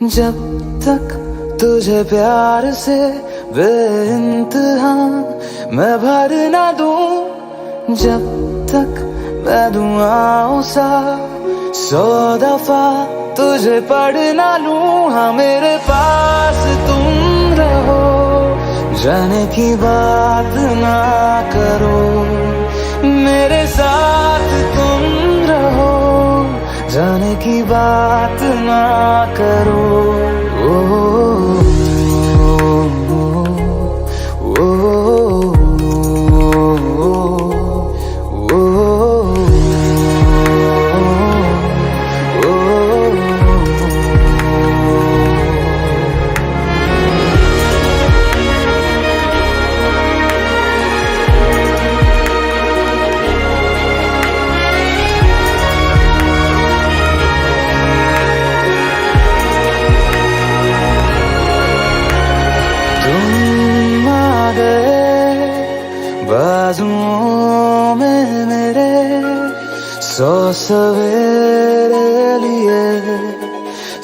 जब तक तुझे प्यार से बेइंतहा मैं भर ना दूं, जब तक मैं दुआओं सा 100 दफा तुझे पढ़ ना लूं। हाँ मेरे पास तुम रहो, जाने की बात ना करो, मेरे साथ तुम रहो, जाने की बात ना करो। बाजुओं में मेरे 100 सवेरे लिए,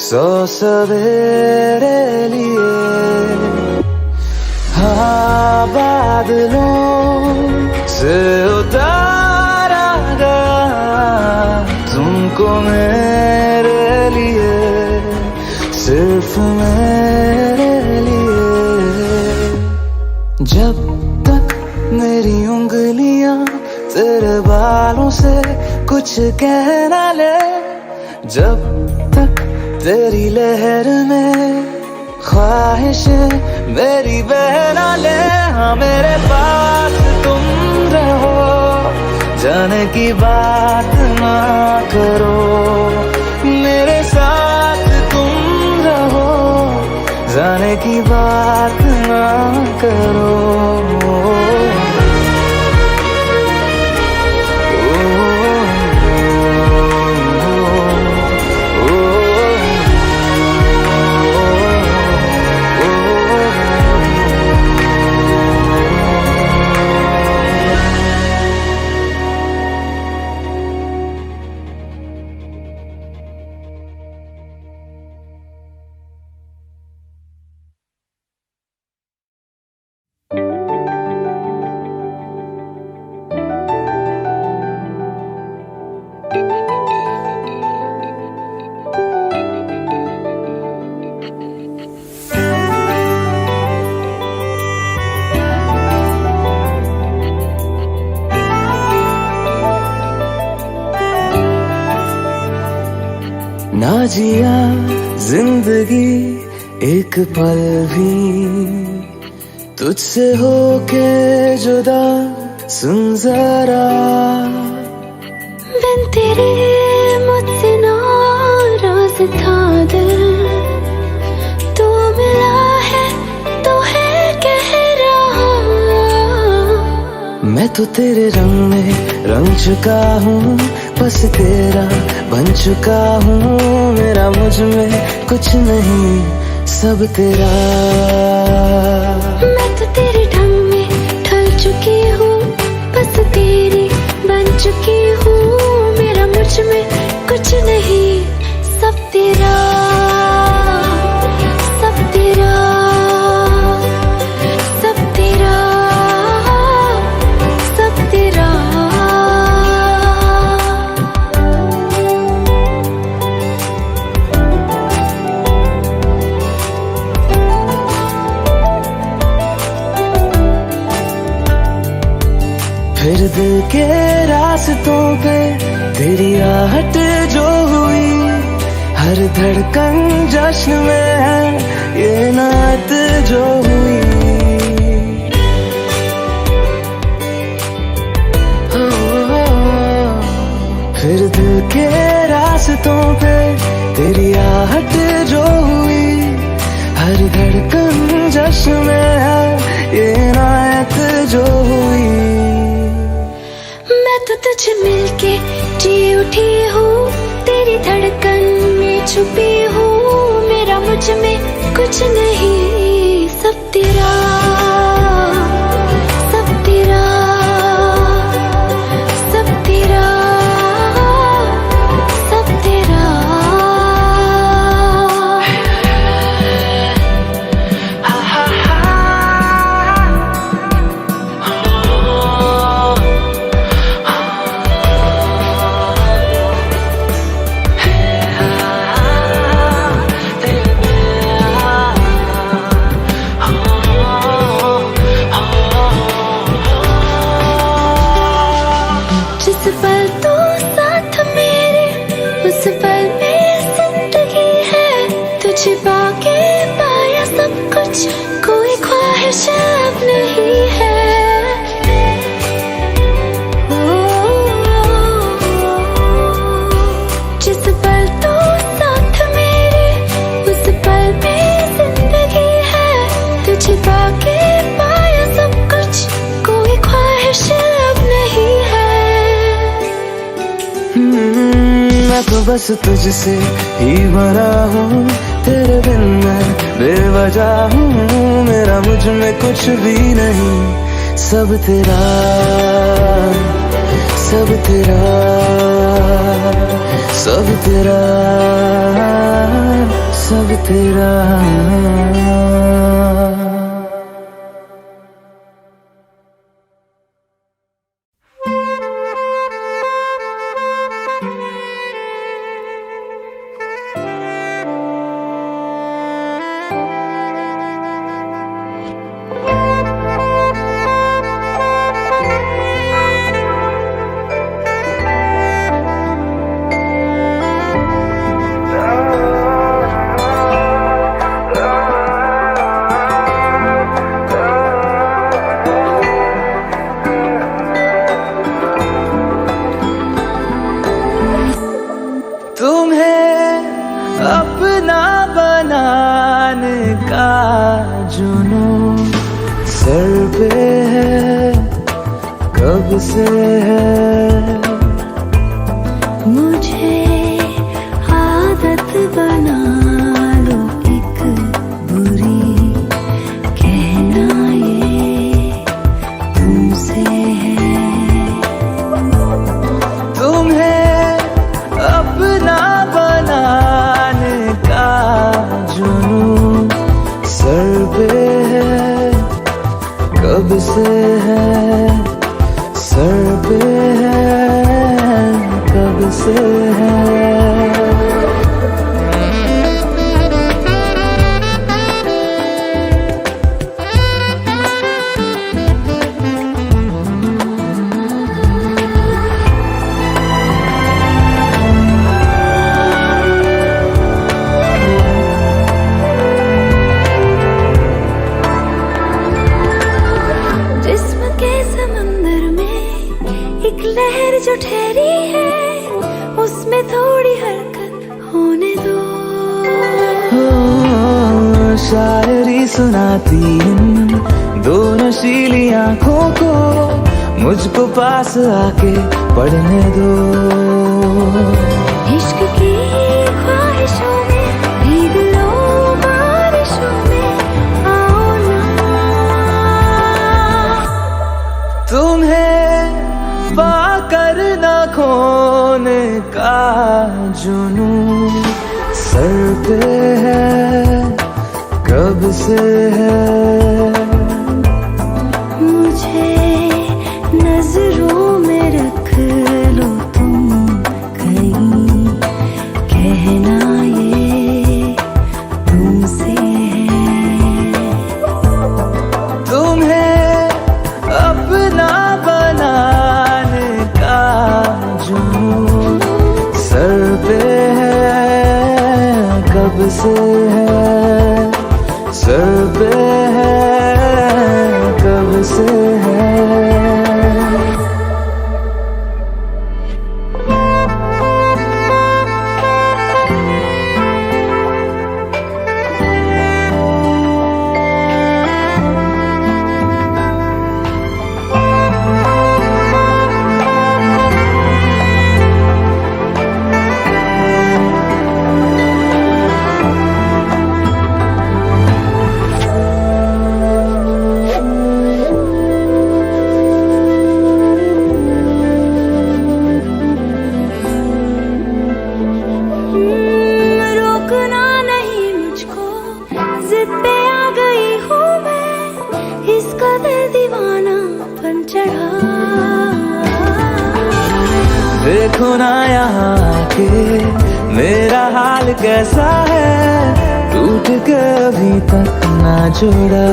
100 सवेरे लिए। हाँ बादलों से उतारा गया तुमको मेरे लिए, सिर्फ मेरे लिए। जब तक मेरी उंगलियां तेरे बालों से कुछ कह ना ले, जब तक तेरी लहर में ख्वाहिशें मेरी बह ना ले। हाँ मेरे पास तुम रहो, जाने की बात ना करो, मेरे साथ तुम रहो, जाने की बात ना करो। ना जिया जिंदगी एक पल भी तुझसे होके जुदा, सुन जरा बिन तेरे मुझसे नाराज था दिल, तू मिला है तो है कह रहा। मैं तो तेरे रंग में रंग चुका हूँ, बस तेरा बन चुका हूँ। मेरा मुझ में कुछ नहीं, सब तेरा। मैं तो तेरे ढंग में ढल चुकी हूँ, बस तेरी बन चुकी हूँ। मेरा मुझ में कुछ नहीं, सब तेरा, सब तेरा, सब तेरा, सब तेरा। फिर दिल के रास्तों पे तेरी आहट जो हुई, हर धड़कन जश्न में है ये नात जो हुई। फिर दिल के रास्तों पे तेरी आहट जो हुई, हर धड़कन जश्न में है ये नात जो हुई। मैं तो तुझे मिलके जी उठी हूँ, तेरी धड़कन में छुपी हूँ। मेरा मुझ में कुछ नहीं, सब तेरा, सब तेरा, सब तेरा, सब तेरा। तो बस तुझसे ही भरा हूँ, तेरे बिन मैं बेवजह हूँ। मेरा मुझ में कुछ भी नहीं, सब तेरा, सब तेरा, सब तेरा, सब तेरा। अपना बनाने का जुनून सर पे है, कब से है। मुझे आदत बना लो एक बुरी, कहना ये तुमसे है। तुम्हें अपना बनाने का जुनून सर पे है, कब से है, सर पे है, कब से है। लहर जो ठहरी है, उसमें थोड़ी हरकत होने दो। शायरी सुनाती इन दो नशीली आँखों को, मुझको पास आके पढ़ने दो। इश्क की ख्वाहिशों में भीग लो बारिशों में, आओ ना। तुम्हें पाकर न खोने का जुनून सर पे है, कब से है। मुझे नजरों में रख लो तुम कहीं, कहना ये तुमसे है। तुम्हें अपना बनाने का जुनून सर पे है, कब से है, सर पे है, कब से है। देखो ना यहाँ के मेरा हाल कैसा है, टूट के अभी तक ना जुड़ा।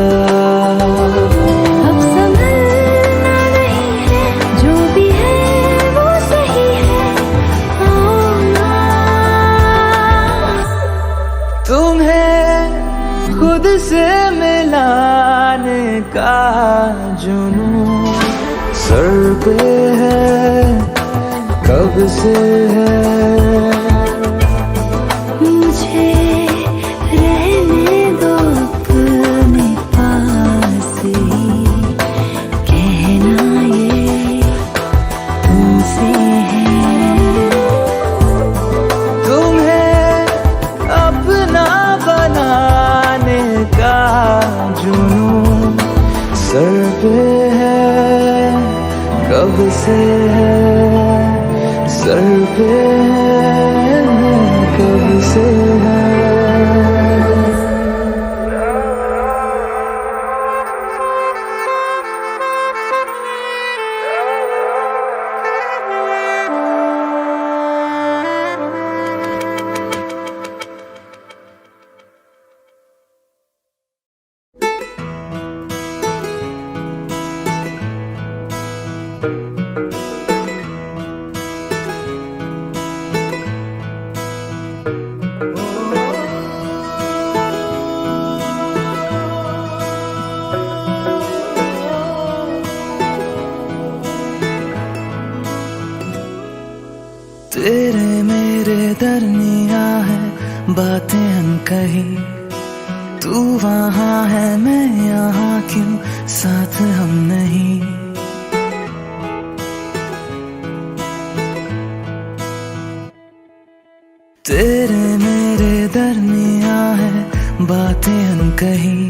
अब संभलना नहीं है, जो भी है वो सही है, आओ ना। तुम्हें खुद से मिलाने का जुनून सर पे है, कब से है। मुझे रहने दो अपने पास ही, कहना ये तुमसे है। तेरे मेरे दरमिया है बातें अनकही, तू वहाँ है मैं यहाँ, क्यों साथ हम नहीं। तेरे मेरे दरमिया है बातें अनकही,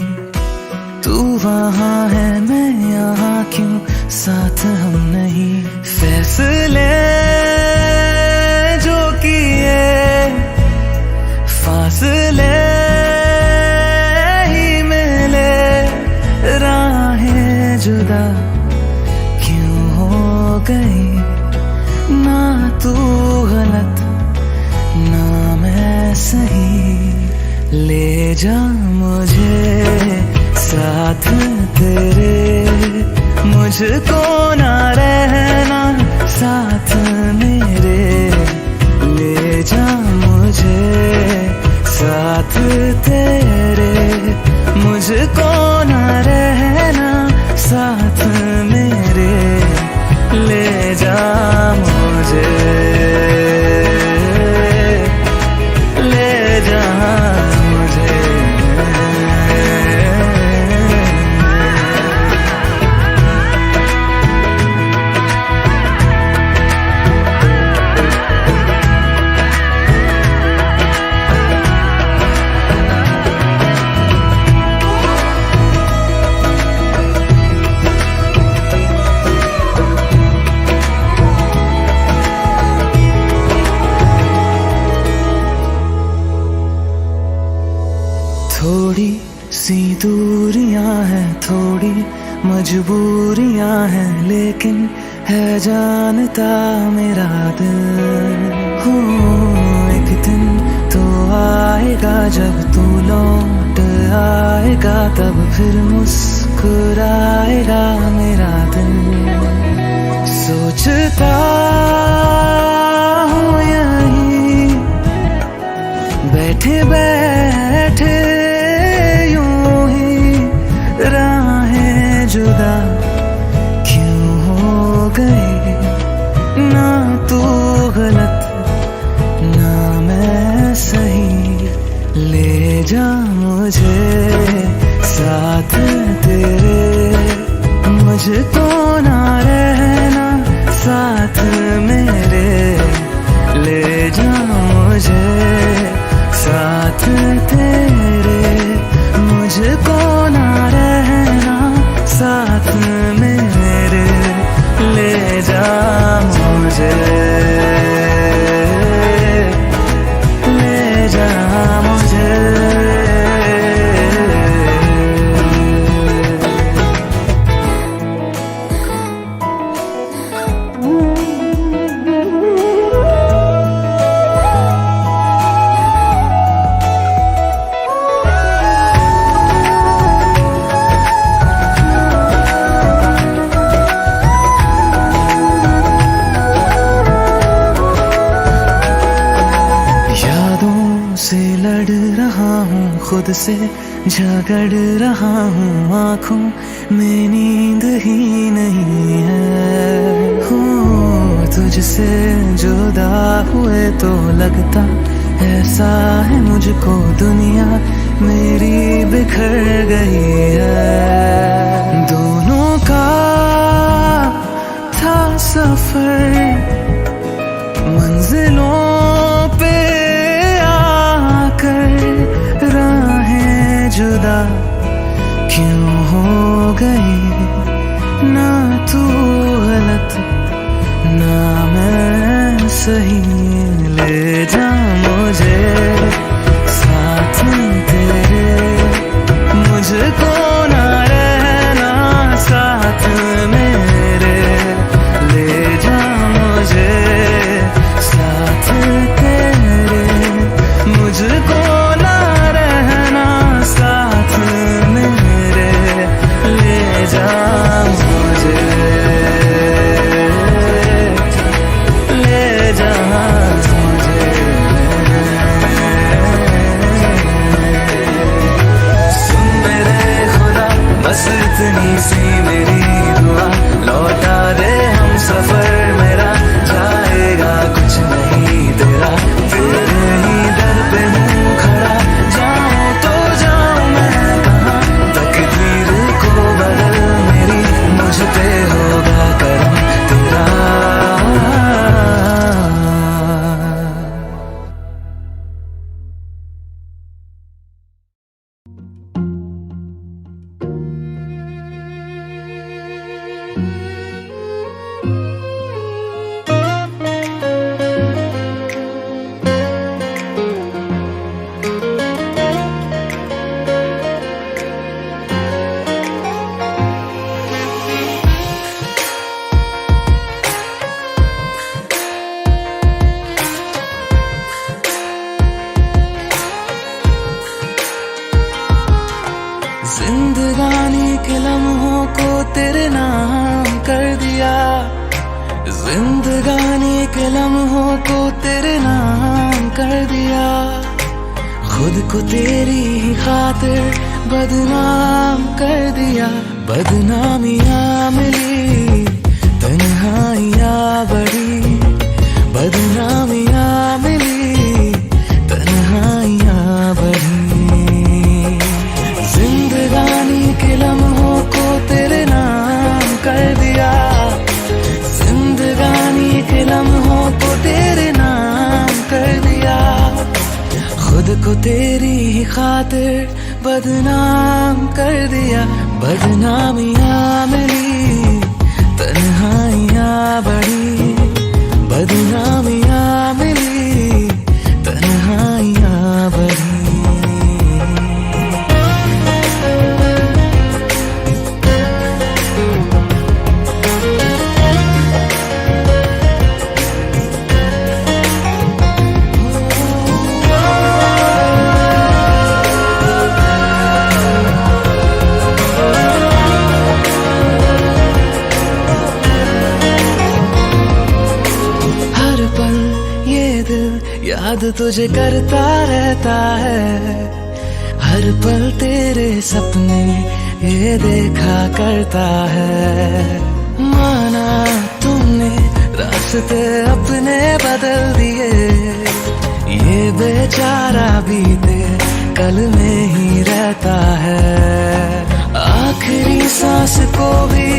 तू वहाँ है मैं यहाँ, क्यों साथ हम नहीं। फैसले जो किए फासले ही मिले, राहें जुदा क्यों हो गई। ना तू गलत ना मैं सही, ले जा मुझे साथ तेरे, मुझको ना रहना साथ मेरे। ले जा मुझे साथ तेरे, मुझको ना रहना साथ मेरे। ले जा मुझे, ले जा मुझे। थोड़ी सी दूरियां हैं, थोड़ी मजबूरियां हैं, लेकिन है जानता मेरा दिल। हो एक दिन तो आएगा जब तू लौट आएगा, तब फिर मुस्कुराएगा मेरा दिल। सोचता हूँ यहीं बैठे बैठे राहें जुदा क्यों हो गई। ना तू गलत ना मैं सही, ले जा मुझे साथ तेरे, मुझको ना रहना साथ मेरे। ले जा मुझे साथ तेरे, मुझको ना रहना साथ मेरे। ले जा मुझे, ले जा मुझे। से लड़ रहा हूँ, खुद से झगड़ रहा हूँ, आँखों में नींद ही नहीं है। हो तुझसे जुदा हुए तो लगता ऐसा है मुझको दुनिया मेरी बिखर गई है। दोनों का था सफर मंजिलों पे राहें जुदा क्यों हो गई। ना तू गलत ना मैं सही, ले जा मुझे साथ तेरे, मुझको ना रहना साथ मेरे। ले जा मुझे साथ तेरे, मुझको ना रहना साथ मेरे। ले जा मुझे, ले जा मुझे। जिंदगानी के लम्हों को तेरे नाम कर दिया, खुद को तेरी ही खातिर बदनाम कर दिया। बदनामियाँ मिली, तन्हाइयाँ बढ़ी, बदनामियाँ मिली, तन्हाइयाँ बढ़ी। जिंदगानी के लम्हों को तेरे नाम कर दिया, जिंदगानी के लम्हों को तेरे नाम कर दिया, खुद को तेरी ही खातिर बदनाम कर दिया। बदनामियाँ मिली, तन्हाइयाँ बढ़ी, बदनामियाँ मिली, तन्हाइयाँ बढ़ी। याद तुझे करता रहता है, हर पल तेरे सपने ये देखा करता है। माना तुमने रास्ते अपने बदल दिए, ये बेचारा बीते कल में ही रहता है। आखिरी सांस को भी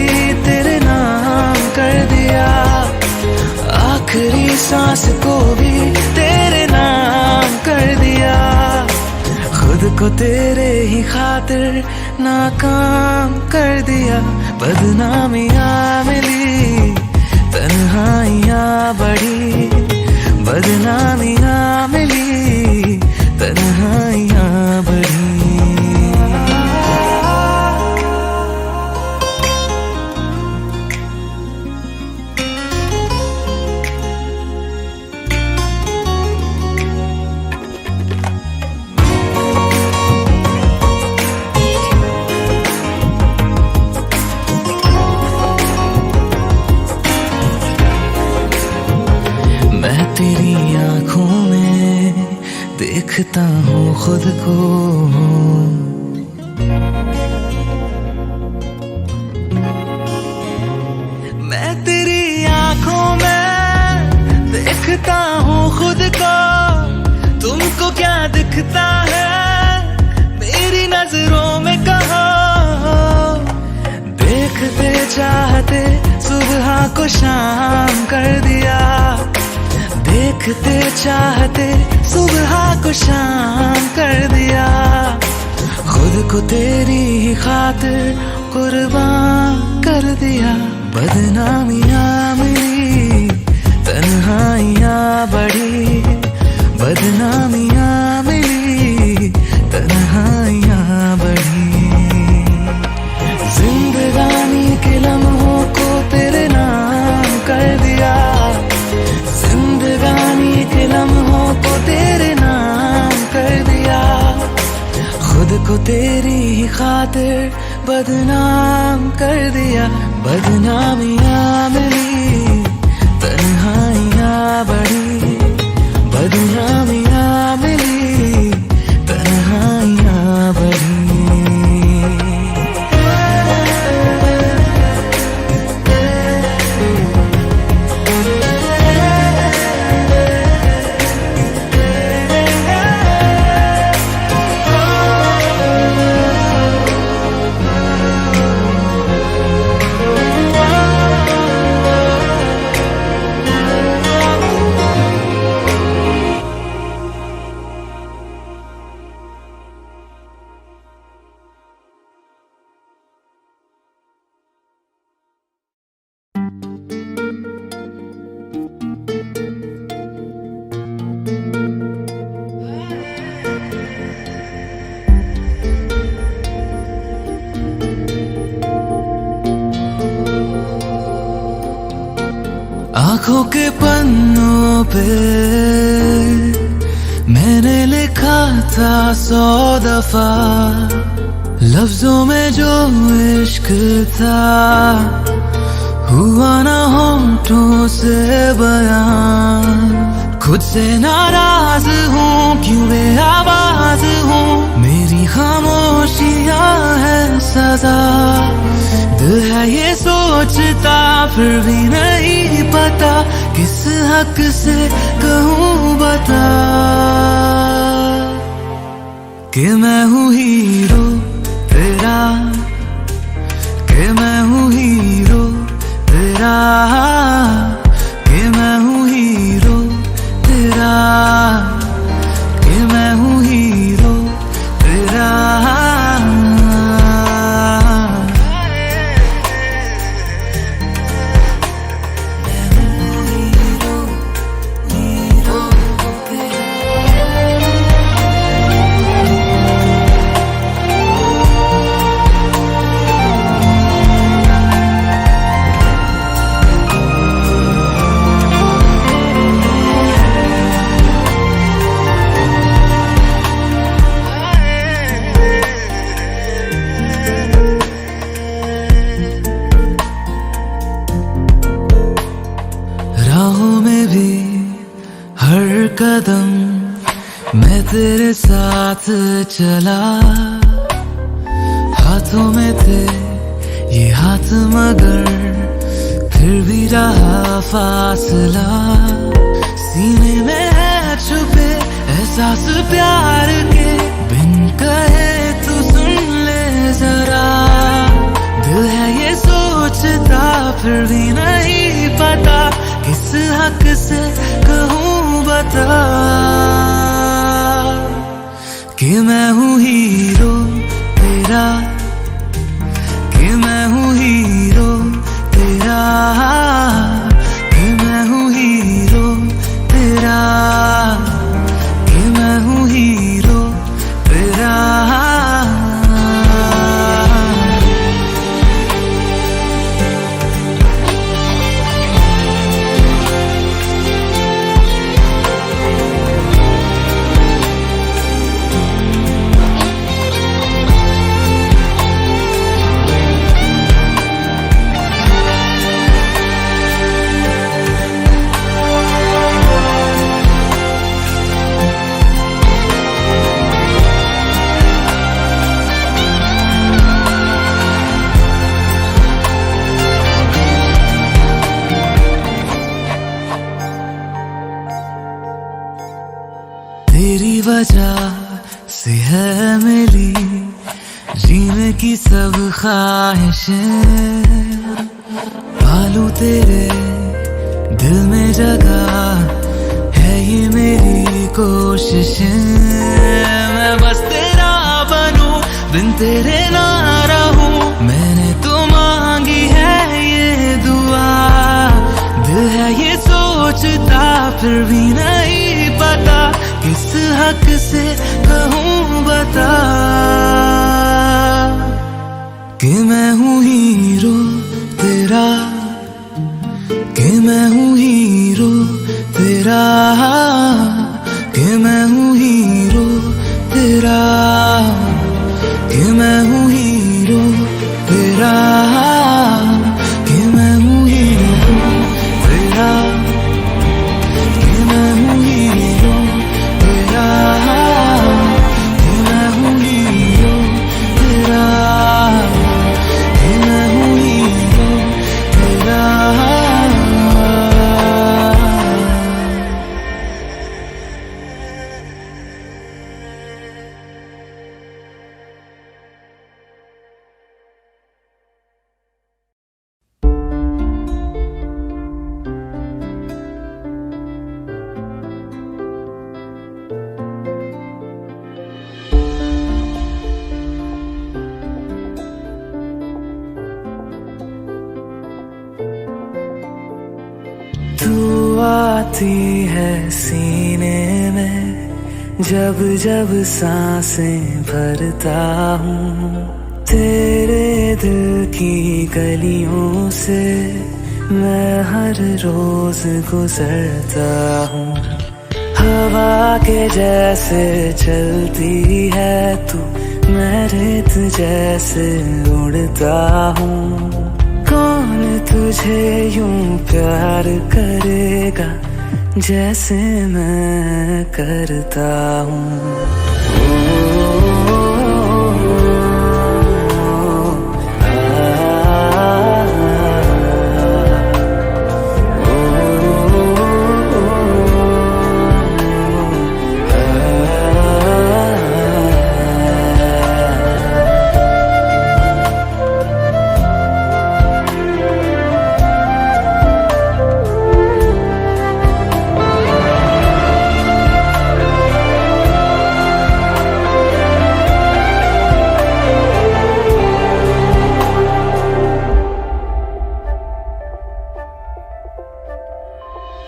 तेरे नाम कर दिया, आखिरी सांस को भी तेरे नाम कर दिया, खुद को तेरे ही खातिर नाकाम कर दिया। बदनामियाँ मिली, तन्हाइयाँ बढ़ी, बदनामियाँ मिली, तन्हाइयाँ बढ़ी। तेरी आँखों में देखता हूँ खुद को, मैं तेरी आँखों में देखता हूँ खुद को। तुमको क्या दिखता है मेरी नजरों में कहो, देखते चाहते सुबह को शाम कर दिया, देखते चाहते सुबह को शाम कर दिया, खुद को तेरी ही खातिर कुर्बान कर दिया। बदनामियाँ मिली, तन्हाइयाँ बढ़ी, बदनामियाँ मिली, तन्हाइयाँ बढ़ी। जिंदगानी के लम्हों को तेरे नाम कर दिया, जिंदगानी के लम्हों को तेरे नाम कर दिया, खुद को तेरी ही खातिर बदनाम कर दिया। बदनामियाँ मिली, तन्हाइयाँ बढ़ी, बदनामियाँ मिली, तन्हाइयाँ बढ़ी। आँखों के पन्नों पे मैंने लिखा था 100 दफा, लफ्जों में जो इश्क था हुआ ना होंठों से बयान, खुद से नाराज हूँ, क्यों बेआवाज हूँ, मेरी खामोशियाँ है सजा। दिल है ये सोचता फिर भी नहीं पता, किस हक से कहूँ बता कि मैं हूँ हीरो तेरा, कि मैं हूँ हीरो तेरा, कि मैं हूँ हीरो तेरा, कि मैं हूँ हीरो तेरा। राहों में भी हर कदम मैं तेरे साथ चला, हाथों में थे ये हाथ मगर फिर भी रहा फासला। सीने में है छुपे एहसास प्यार के, बिन कहे तू सुन ले जरा। दिल है ये सोचता फिर भी नहीं पता, किस हक से कहूँ बता कि मैं हूँ हीरो तेरा, कि मैं हूँ हीरो तेरा, कि मैं हूँ हीरो तेरा, कि मैं हूँ हीरो तेरा। तेरी वजह से है मिली जीने की सब ख्वाहिशें, पालू तेरे दिल में जगह है ये मेरी कोशिशें। मैं बस तेरा बनूं बिन तेरे ना रहूं, मैंने तो मांगी है ये दुआ। दिल है ये सोचता फिर भी नहीं पता, किस हक से कहूँ बता कि मैं हूँ हीरो तेरा, कि मैं हूँ हीरो तेरा, कि मैं हूँ हीरो तेरा, कि मैं हूँ हीरो तेरा, कि मैं हूँ हीरो तेरा, कि मैं हूँ हीरो तेरा, कि मैं हूँ हीरो तेरा, कि मैं हूँ हीरो तेरा। तू आती है सीने में जब जब सांसें भरता हूँ, तेरे दिल की गलियों से मैं हर रोज गुजरता हूँ। हवा के जैसे चलती है तू, मैं रेत जैसे उड़ता हूँ। कौन कौन तुझे यूं प्यार करेगा जैसे मैं करता हूँ।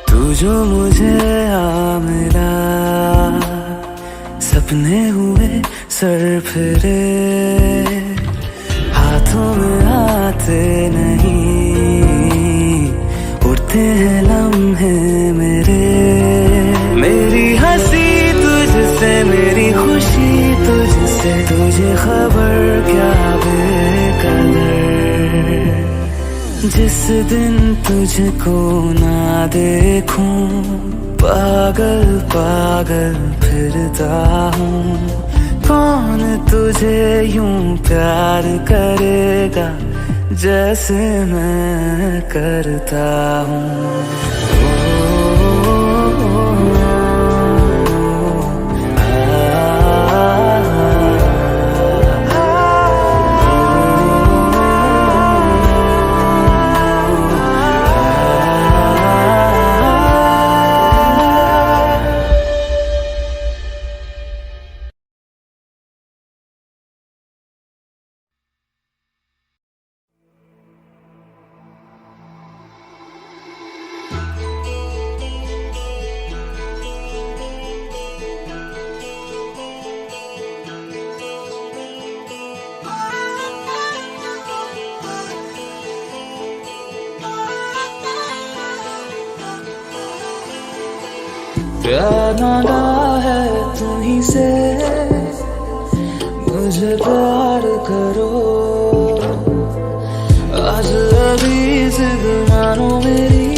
तू जो मुझे आ मिला, सपने हुए सर फिरे, हाथों में आते नहीं, उड़ते हैं लम्हे मेरे। मेरी हंसी तुझसे, मेरी खुशी तुझसे, तुझे खबर क्या बेकदर। जिस दिन तुझको ना देखूं, पागल पागल फिरता हूँ। कौन तुझे यूं प्यार करेगा जैसे मैं करता हूँ। प्यार मांगा है तुम्हीं से, मुझे प्यार करो। आज अभी जिद मानो मेरी,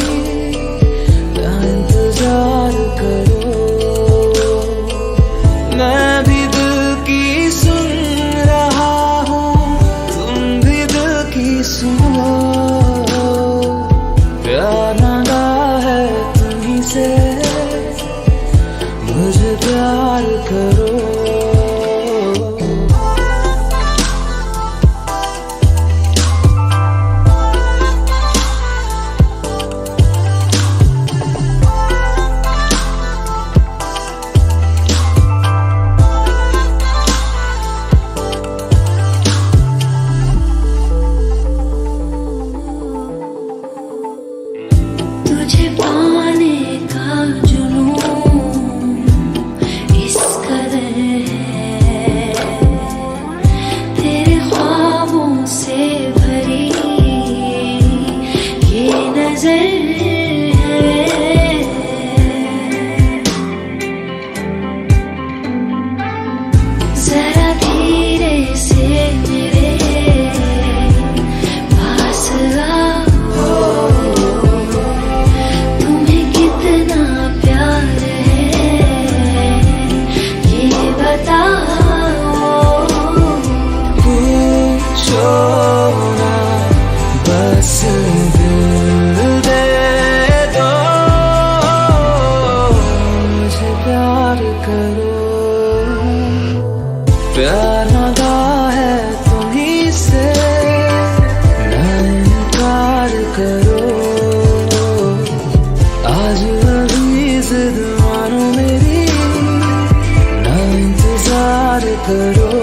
ना इंतजार करो। मैं भी दिल की सुन रहा हूँ, तुम भी दिल की सुनो। प्यार मांगा है तुम्हीं से, मुझे प्यार करो। तुझे पाने का जुनून इस कदर है, तेरे ख्वाबों से भरी ये नजर है। जरा धीरे से मेरे पास आओ, तुम्हें कितना प्यार है ये बताओ। पूछो ना बस दिल दे दो, मुझे प्यार करो। प्यार मांगा है तुम्हीं से, ना इनकार करो। आज अभी जिद मानो मेरी, ना इंतजार करो।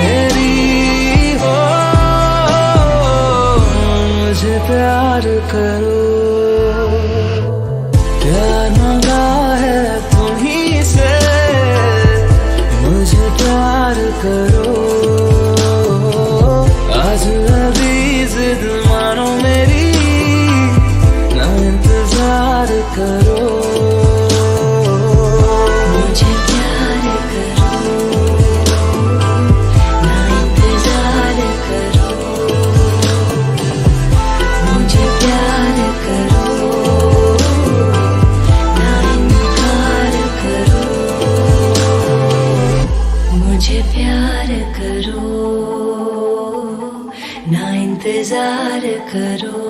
मेरी हो, मुझे प्यार करो। प्यार मांगा है तुम्हीं से, मुझे प्यार करो। आज अभी जिद मानो मेरी, ना इंतजार करो। मुझे प्यार करो, ना इंतजार करो। मुझे प्यार करो, ना इनकार करो। मुझे प्यार करो, ना इंतजार करो।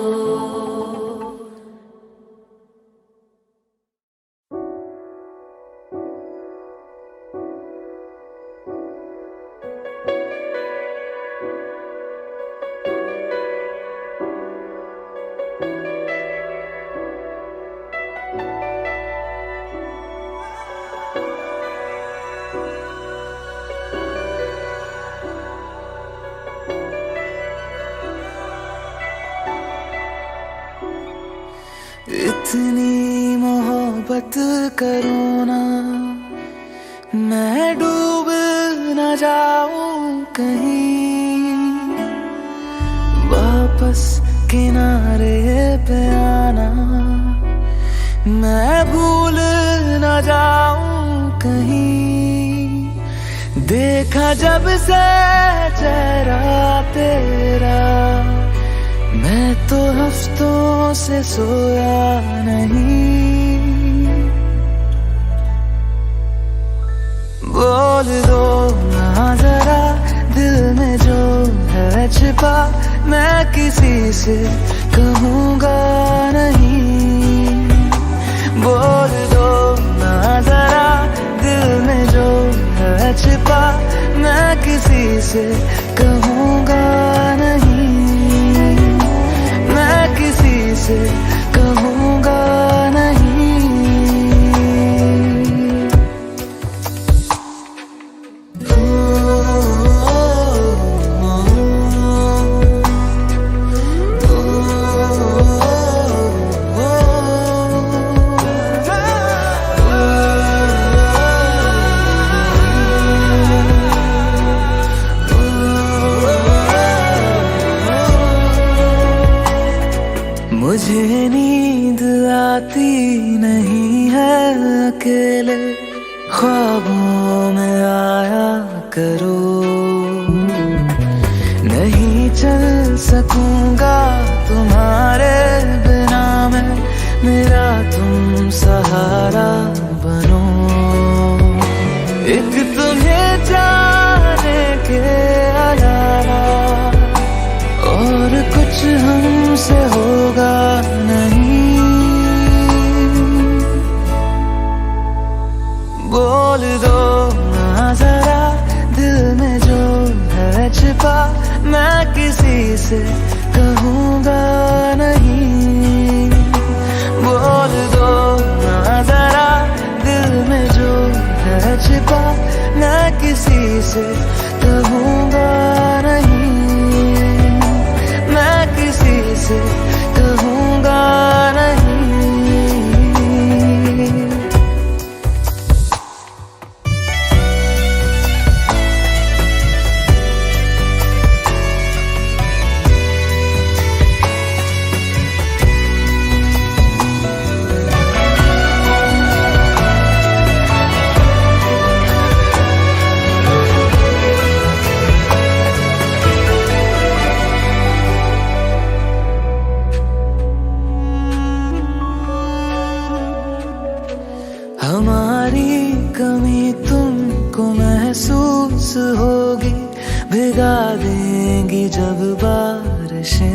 इतनी मोहब्बत करो ना, मैं डूब न जाऊं कहीं। वापस किनारे पे आना, मैं भूल न जाऊं कहीं। देखा जब से चेहरा तेरा, मैं तो हफ्तों से सोया नहीं। बोल दो ना जरा दिल में जो है छिपा, मैं किसी से कहूँगा नहीं। बोल दो ना जरा दिल में जो है छिपा, मैं किसी से कहूँगा नहीं। मैं किसी से कहूँगा नहीं। मुझे नींद आती नहीं है अकेले, ख्वाबों में आया करो। नहीं चल सकूंगा तुम्हारे बिना मैं, मेरा तुम सहारा बनो। एक तुम्हें जाने के अलावा और कुछ हमसे होगा नहीं। बोल दो ना जरा दिल में जो है छिपा, मैं किसी से कहूँगा नहीं। बोल दो ना जरा दिल में जो है छिपा, मैं किसी से कहूँगा नहीं। मैं किसी से कहूँगा नहीं। हमारी कमी तुमको महसूस होगी, भिगा देंगी जब बारिशें।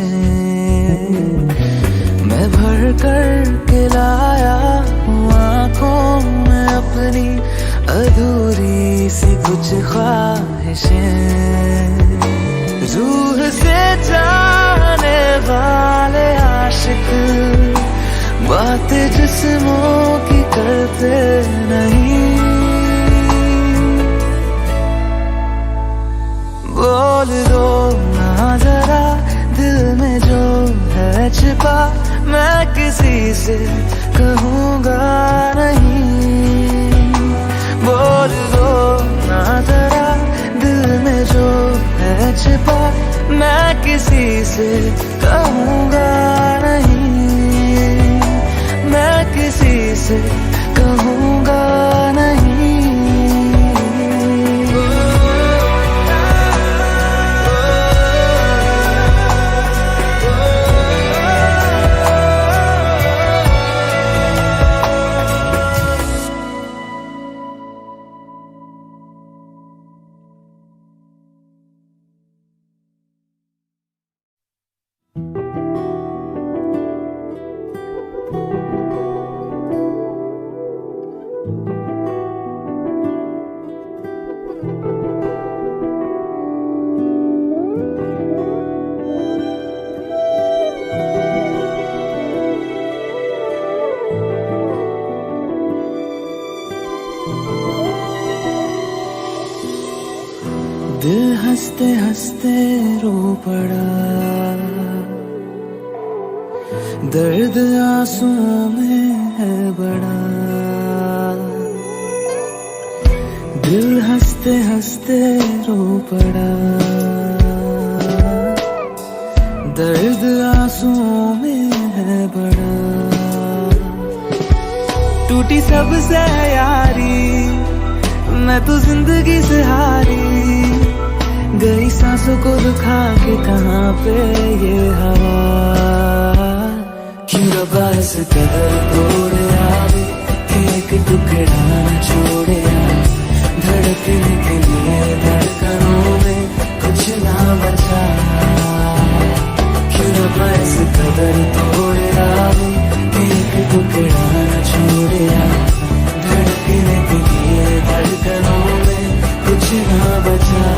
मैं भर कर के लाया हूँ आँखों में अपनी अधूरी सी कुछ ख्वाहिशें। रूह से जाने वाले आशिक बातें जिस्मों की करते नहीं। बोल दो ना जरा दिल में जो है छिपा, मैं किसी से कहूँगा नहीं। बोल दो ना जरा दिल में जो है छिपा, मैं किसी से कहूँगा नहीं, मैं किसी से कहूँगा नहीं। दिल हंसते हंसते रो पड़ा, दर्द आंसुओं में है बड़ा। दिल हंसते हंसते रो पड़ा, दर्द आंसुओं में है बड़ा। टूटी सबसे यारी, मैं तो जिंदगी से हारी, गई सांसों को रुखा के कहाँ पे ये हवा। क्यों रब्बा इस कदर तोड़े आवे, एक टुकड़ा न छोड़े आ। धड़कने के लिए धड़कनों में कुछ ना बचा। क्यों रब्बा इस कदर तोड़े आवे, एक टुकड़ा न छोड़े आ। धड़कने के लिए धड़कनों में कुछ ना बचा।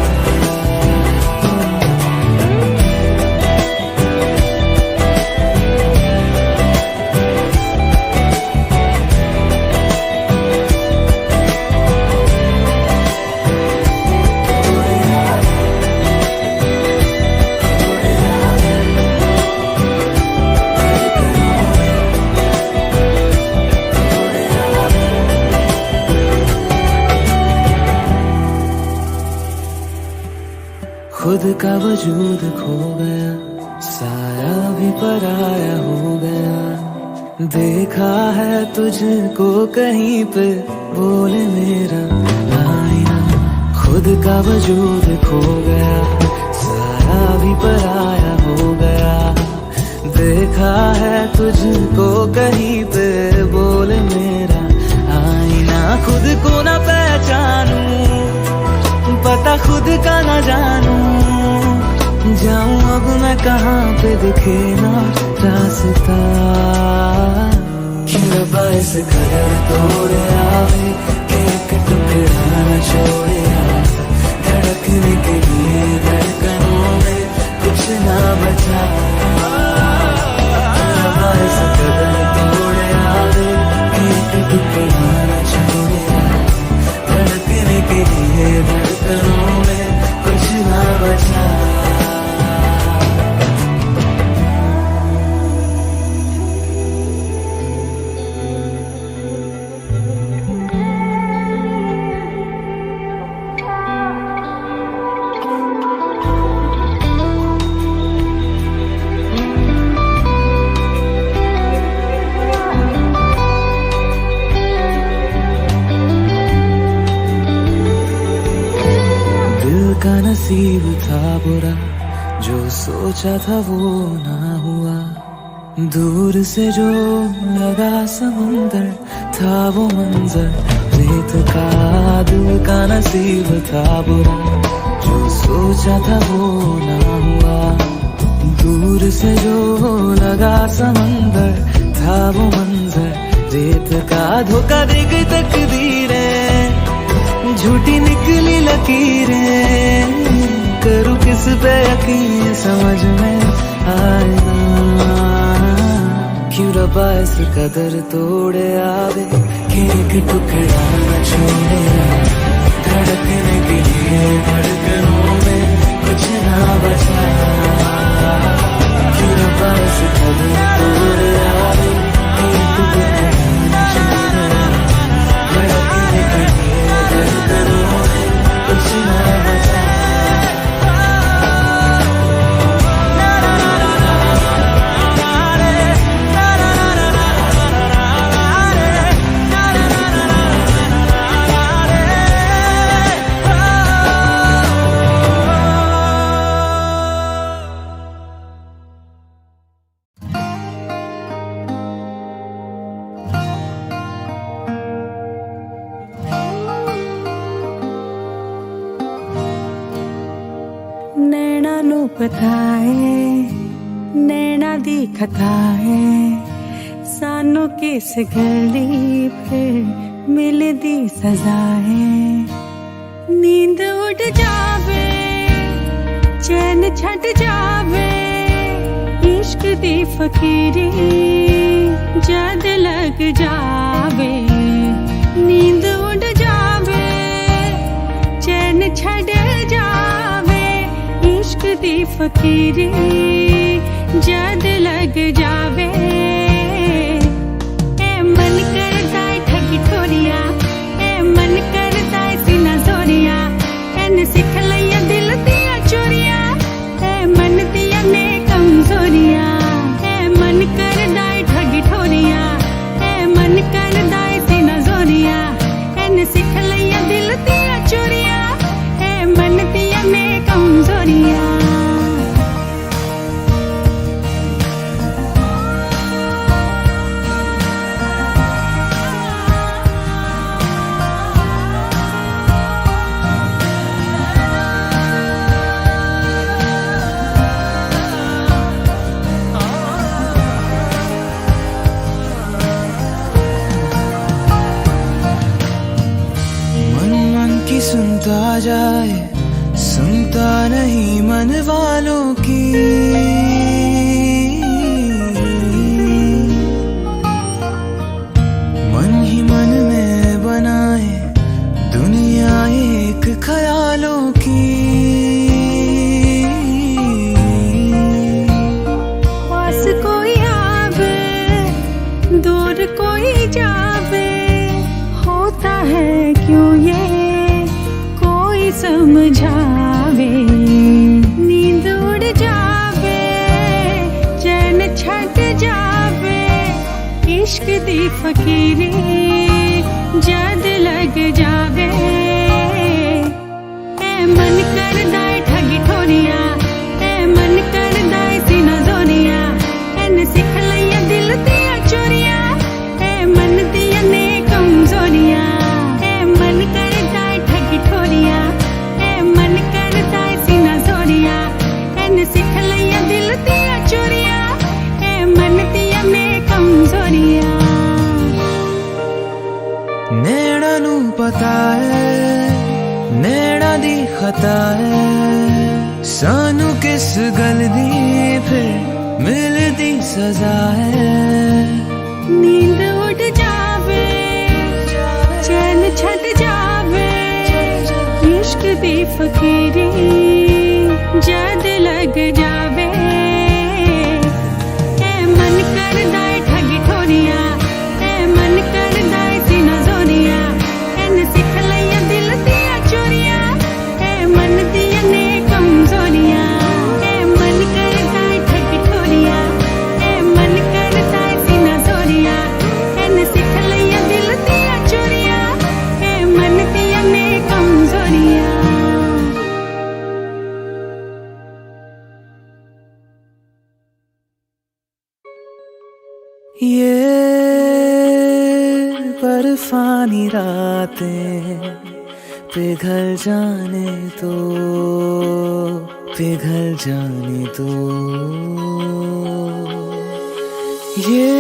खुद का वजूद खो गया, साया भी पराया हो गया। देखा है तुझको कहीं पे, बोले मेरा आईना। खुद का वजूद खो गया, साया भी पराया हो गया। देखा है तुझको कहीं पे, बोले मेरा आईना। खुद को ना पहचानूं, पता खुद का ना जानूं, जाऊं अब मैं कहाँ पे दिखे ना रास्ता। क्यों रब्बा इस कदर तोड़े आवे, एक टुकड़ा न छोड़े आ। धड़कने के लिए धड़कनों में कुछ ना बचा। क्यों रब्बा इस कदर तोड़े आवे, एक टुकड़ा न छोड़े आ। धड़कने के लिए धड़कनों में कुछ ना बचा। का नसीब था बुरा, जो सोचा था वो ना हुआ। दूर से जो लगा समुंदर, था वो मंजर रेत का। दिल का नसीब था बुरा, जो सोचा था वो ना हुआ। दूर से जो लगा समंदर, था वो मंजर रेत का। धोखा दे गई तकदीरें, झूठी निकली लकीरें। करूँ किस पे यकीन, समझ में आए ना। क्यों रब्बा इस कदर तोड़े आवे, कि एक टुकड़ा न छोड़े आ। धड़कने के लिए धड़कनों में कुछ पता है नैना दी खता है सानू किस गली फिर मिलदी सजा है नींद उड़ जावे चैन छट जावे इश्क दी फकीरी जद लग जावे नींद उड़ जावे चैन छट जावे इश्क दी फकीरी जद लग जावे ए मन करदा है ठगी ठोरिया ए मन करदा है सीना जोरिया एन सिख लिया दिल दिया चोरिया ए मन दिया ने कमजोरिया ए मन करदा है ठगी ठोरिया ए मन करदा है सीना जोरिया एन सिख लिया दिल दिया चोरिया ए मन दिया ने कमजोरिया सुनता जाए सुनता नहीं मन वालों की मन ही मन में बनाए दुनिया एक ख्यालों की पास कोई आवे दूर कोई जावे होता है क्यों ये समझावे नींद उड़ जावे चैन छट जावे इश्क दी फकीरी जद लग जावे ए मन करदा है ठगी ठोरिया ए मन करदा है सीना जोरिया एन सिख लिया दिल दिया चोरिया ए मन दिया ने कमजोरिया ए मन करदा है ठगी ठोरिया मन करता है सीना जोरिया एन सिख लिया दिल दिया चोरिया ए मन दिया में कमजोरिया नैना नू पता है नैना दी खता है सानू किस गल दी फिर मिलदी सजा है नींद उड़ जावे चैन छट जावे इश्क दी फकीरी जद लग जावे ए मन करदा है ठगी ठोरिया ए मन करदा है सीना जोरिया एन सिख लिया दिल दिया चोरिया ए मन दिया ने कमजोरिया ए मन करदा है ठगी ठोरिया ए मन करदा है सीना जोरिया एन सिख लिया दिल दिया चोरिया ए मन दिया ने कमजोरिया ये बर्फानी रातें पिघल जाने दो पिघल जाने दो ये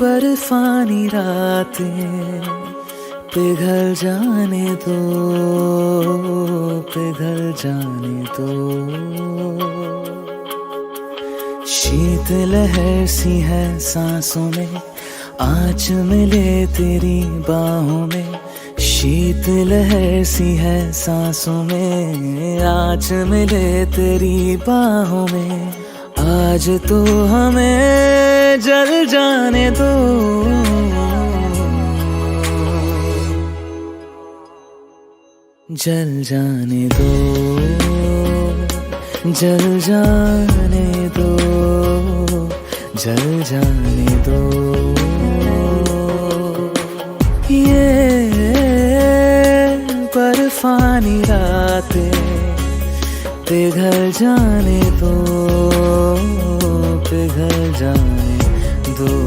बर्फानी रातें पिघल जाने दो पिघल जाने दो शीत लहर सी है सांसों में आँच मिले तेरी बाहों में शीत लहर सी है सांसों में आँच मिले तेरी बाहों में आज तो हमें जल जाने दो जल जाने दो जल जाने दो जल जाने दो ये बर्फानी रातें पिघल जाने दो पिघल जाने दो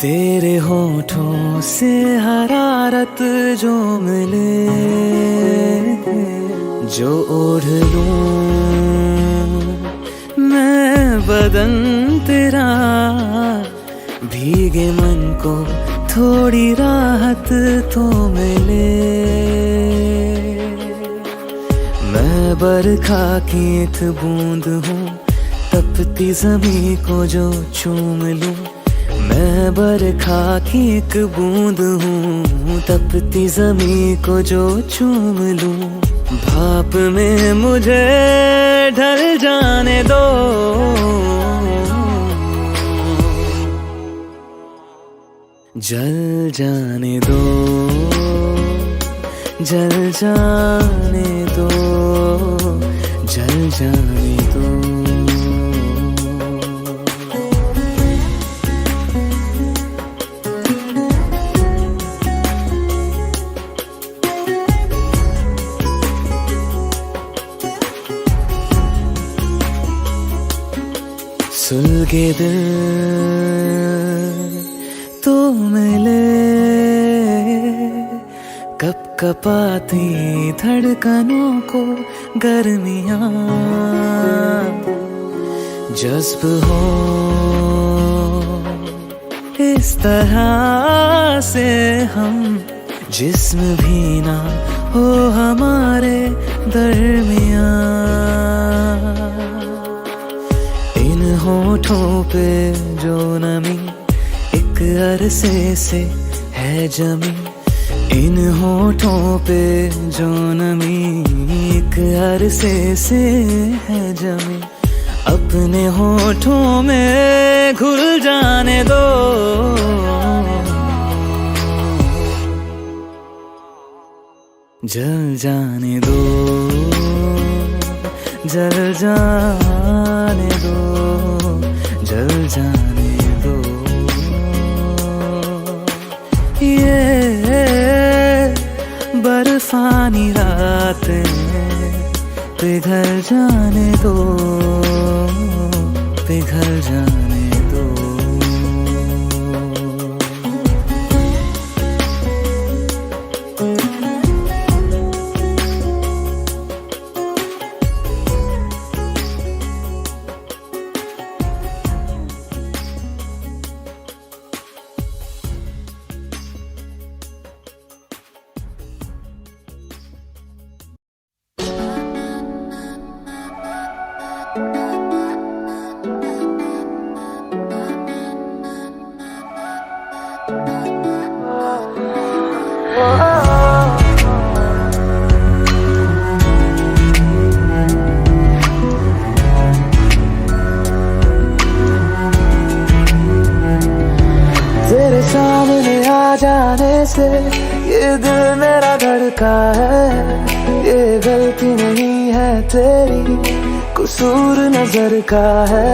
तेरे होठों से हरारत जो मिले, जो ओढ़ लूं मैं बदन तेरा, भीगे मन को थोड़ी राहत तो मिले। मैं बरखा की एक बूंद हूँ, तपती ज़मीं को जो चूम लूं। मैं बरखा की एक बूंद हूँ, तपती ज़मीं को जो चूम लूं। भाप में मुझे ढल जाने दो, जल जाने दो, जल जाने दो, जल जाने दो। सुलगे दिल तो मिले, कप कपाती धड़कनों को गर्मियां, जज्ब हो इस तरह से हम, जिस्म भी ना हो हमारे दरमियां। इन होठों पे जो नमी एक अरसे से है जमी, इन होठों पे जो नमी एक अरसे से है जमी। अपने होठों में घुल जाने दो, जल जाने दो, जल जाने दो, जल जाने दो। ये बर्फानी रातें पिघल जाने दो, पिघल जाने दो। तेरे सामने आ जाने से ये दिल मेरा धड़का है। ये गलती नहीं है तेरी, कसूर नजर का है।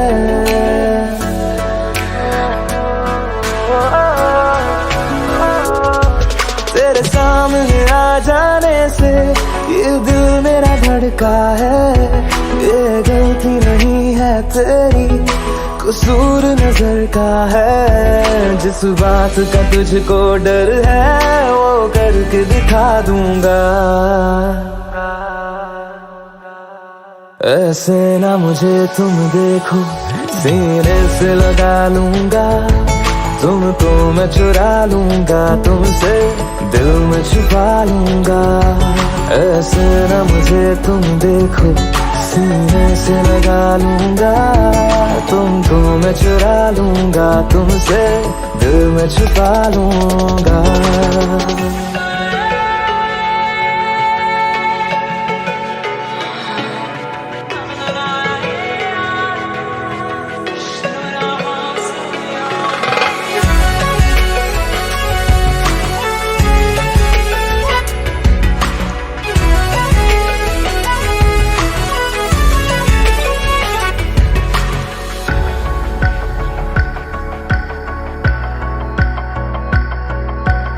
तेरे सामने आ जाने से ये दिल मेरा धड़का है। ये गलती नहीं है तेरी, कसूर नजर का है। जिस बात का तुझको डर है वो करके दिखा दूंगा। ऐसे ना मुझे तुम देखो, सीने से लगा लूंगा। तुमको मैं चुरा लूंगा, तुमसे दिल में छुपा लूंगा। ऐसे ना मुझे तुम देखो, सीने से लगा लूंगा। तुमको मैं चुरा लूंगा, तुमसे दिल में छुपा लूंगा।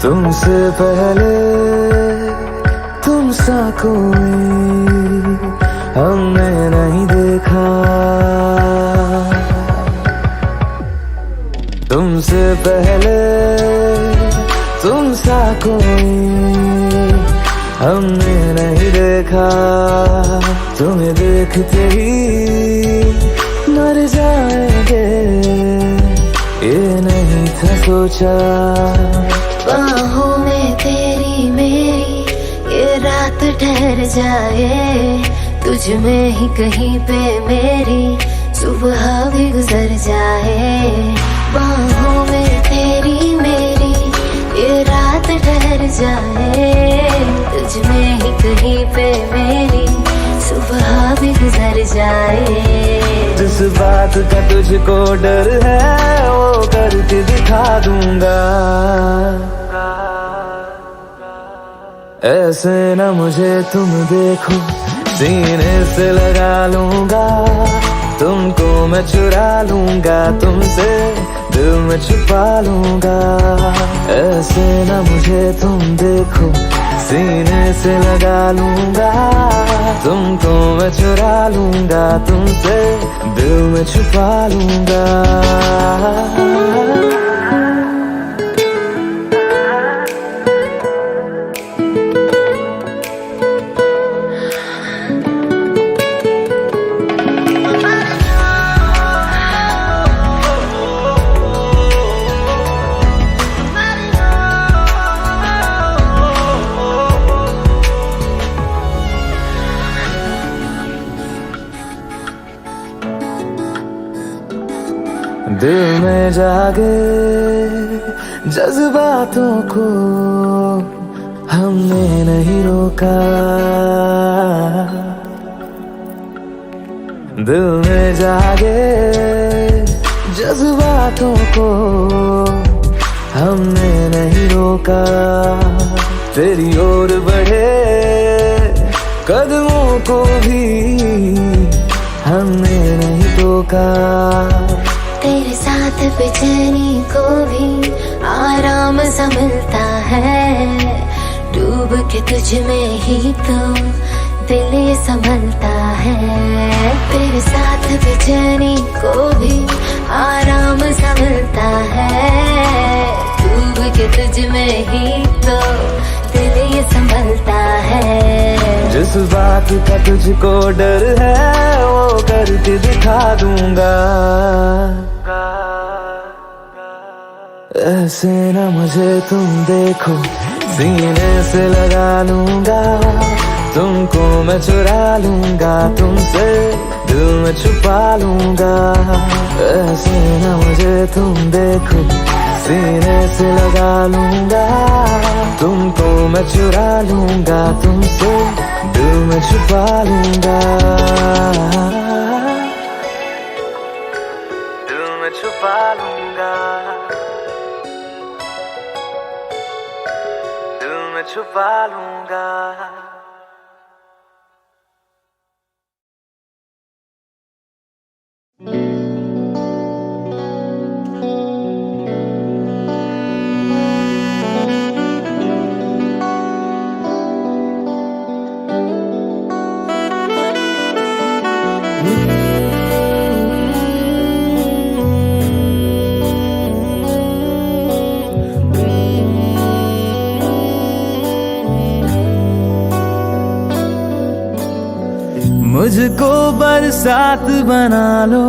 तुमसे पहले तुम सा कोई हमने नहीं देखा। तुमसे पहले तुम सा कोई हमने नहीं देखा, तुम्हें देखते ही मर जाएंगे, ये नहीं था सोचा। बाहों में तेरी मेरी ये रात ठहर जाए, तुझ में ही कहीं पे मेरी सुबह भी गुजर जाए। बाहों में तेरी मेरी ये रात ठहर जाए, तुझ में ही कहीं पे मेरी सुबह भी गुजर जाए। जिस बात का तुझको डर है वो करके दिखा दूंगा, ऐसे न मुझे तुम देखो, सीने से लगा लूंगा, तुमको मैं चुरा लूंगा, तुमसे दिल में छुपा लूंगा। ऐसे न मुझे तुम देखो, सीने से लगा लूंगा, तुमको मैं चुरा लूंगा, तुमसे दिल में छुपा लूंगा। दिल में जागे जज्बातों को हमने नहीं रोका, दिल में जागे जज्बातों को हमने नहीं रोका। तेरी ओर बढ़े कदमों को भी हमने नहीं रोका। तेरे साथ बेचैनी को भी आराम सा मिलता है, डूब के तुझ में ही तो दिल ये संभलता है। तेरे साथ बेचैनी को भी आराम सा मिलता है, डूब के तुझ में ही तो दिल ये संभलता है। जिस बात का तुझको डर है वो करके दिखा दूंगा, ऐसे न मुझे तुम देखो, सीने से लगा लूंगा, तुमको मैं चुरा लूंगा, तुमसे दिल में छुपा लूंगा। ऐसे न मुझे तुम देखो, सीने से लगा लूंगा, तुमको मैं चुरा लूंगा, तुमसे दिल में छुपा लूंगा, दिल में छुपा लूंगा, दिल में छुपा लूंगा। मुझको बरसात बना लो,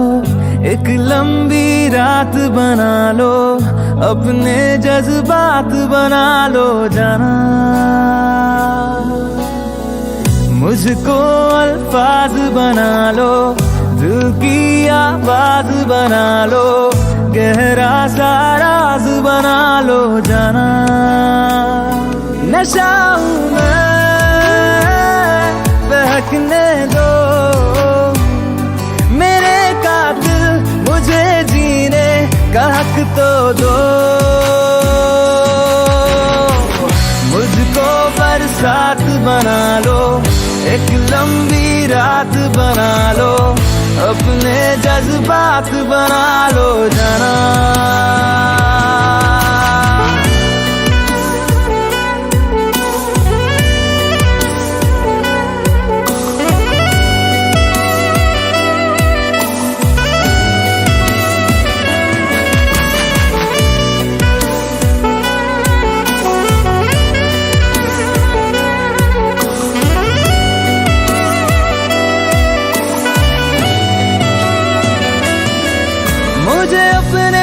एक लंबी रात बना लो, अपने जज्बात बना लो जाना। मुझको अल्फाज बना लो, दिल की आवाज बना लो, गहरा सा राज बना लो जाना। नशा हूँ मैं, बहकने दो मेरे कातिल, मुझे जीने का हक तो दो। मुझको बरसात बना लो, एक लंबी रात बना लो, अपने जज्बात बना लो जाना।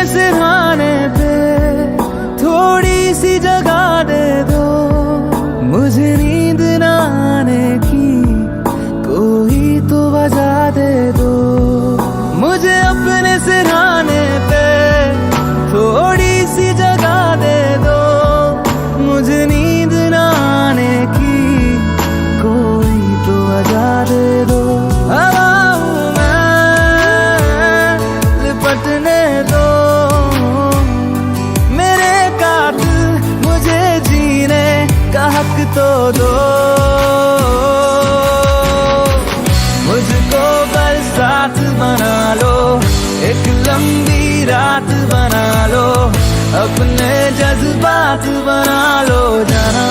सिरहाने पे थोड़ी सी जगह दे दो, मुझे नींद न आने की कोई तो वजह दे दो। मुझे अपने सिरहाने पे थोड़ी सी जगह दे दो, मुझे नींद न आने की कोई तो वजह दे दो। हवा हूँ मैं, लिपटने दो मेरे कातिल, मुझे जीने का हक तो दो। मुझको बरसात बना लो, एक लंबी रात बना लो, अपने जज्बात बना लो जाना।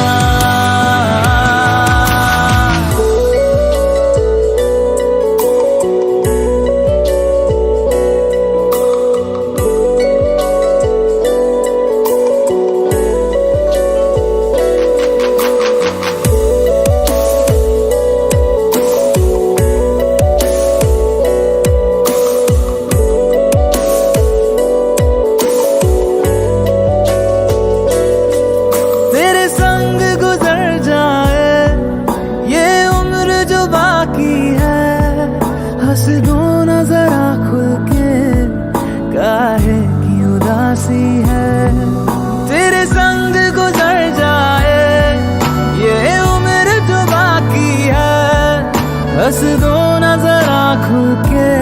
हंस दो ना जरा खुल के, काहे की उदासी है। तेरे संग गुजर जाए ये उम्र जो बाकी है, हंस दो ना जरा खुल के,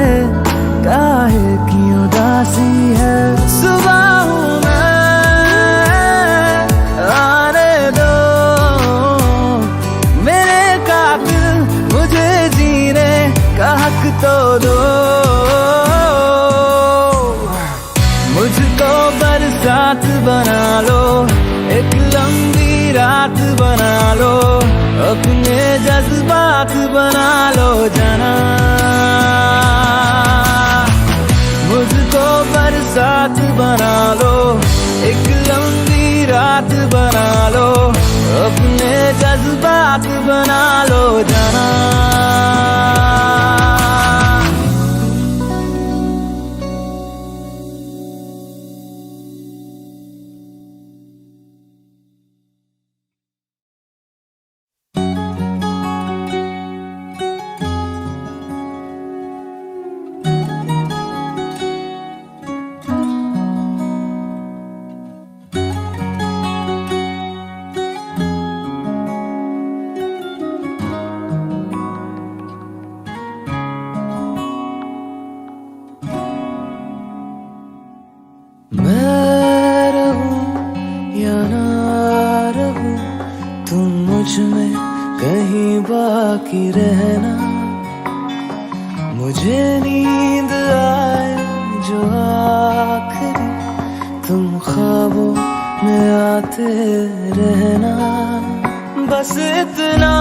काहे की उदासी है। सुबह हूँ मैं, आने दो मेरे कातिल, मुझे जीने का हक तो दो। मुझको बरसात बना लो, एक लंबी रात बना लो, अपने जज्बात बना लो जाना। मुझको बरसात बना लो, एक लंबी रात बना लो, अपने जज्बात बना लो जाना। मैं रहूं या ना रहूं, तुम मुझ में कहीं बाकी रहना। मुझे नींद आए जो आखिरी, तुम ख्वाबों में आते रहना। बस इतना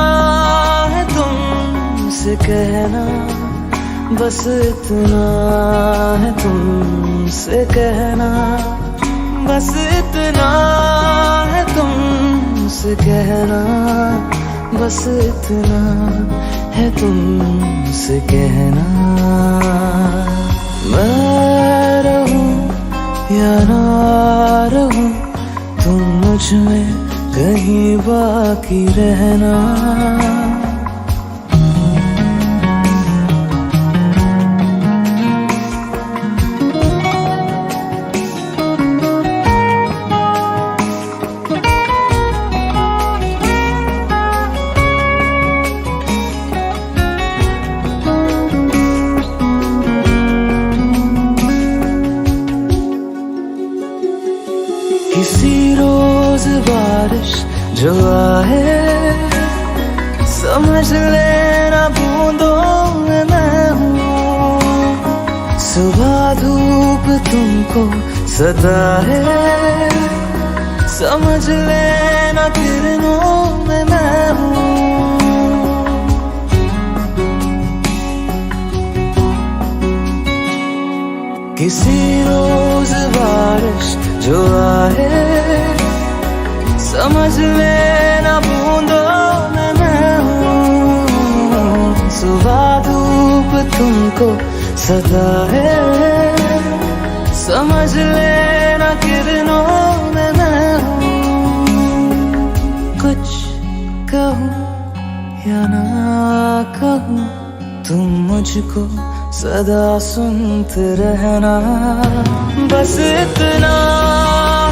है तुमसे कहना, बस इतना है तुमसे कहना, बस इतना है तुमसे कहना, बस इतना है तुमसे कहना। मैं रहूं या ना रहूं, तुम मुझ में कहीं बाकी रहना। किसी रोज बारिश जो आए, समझ लेना बूंदों में मैं हूँ। सुबह धूप तुमको सताए, समझ लेना किरणों में मैं हूँ। किसी रोज बारिश जो आए, समझ लेना बूंदों में मैं हूँ। सुबह धूप तुमको सताए, समझ लेना किरणों में मैं हूँ। कुछ कहूँ या ना कहूँ, तुम मुझको सदा सुनते रहना। बस इतना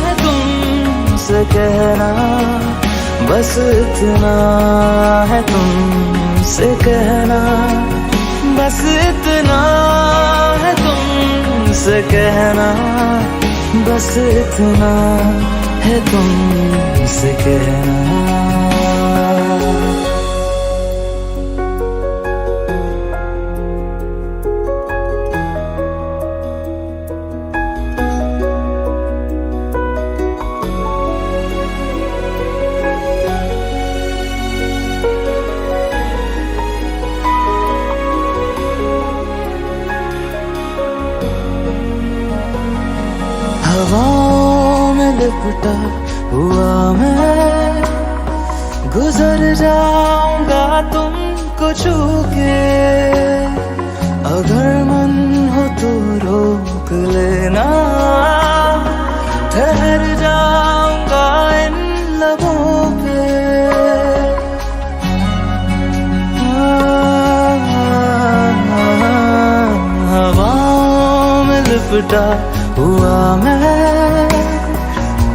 है तुमसे कहना, बस इतना है तुमसे कहना, बस इतना है तुमसे कहना, बस इतना है तुमसे कहना। हवाओं में लिपटा हुआ मैं गुजर जाऊंगा तुमको छू के। अगर मन हो तो रोक लेना, ठहर जाऊंगा इन लबों पे। हवाओं में लिपटा हुआ मैं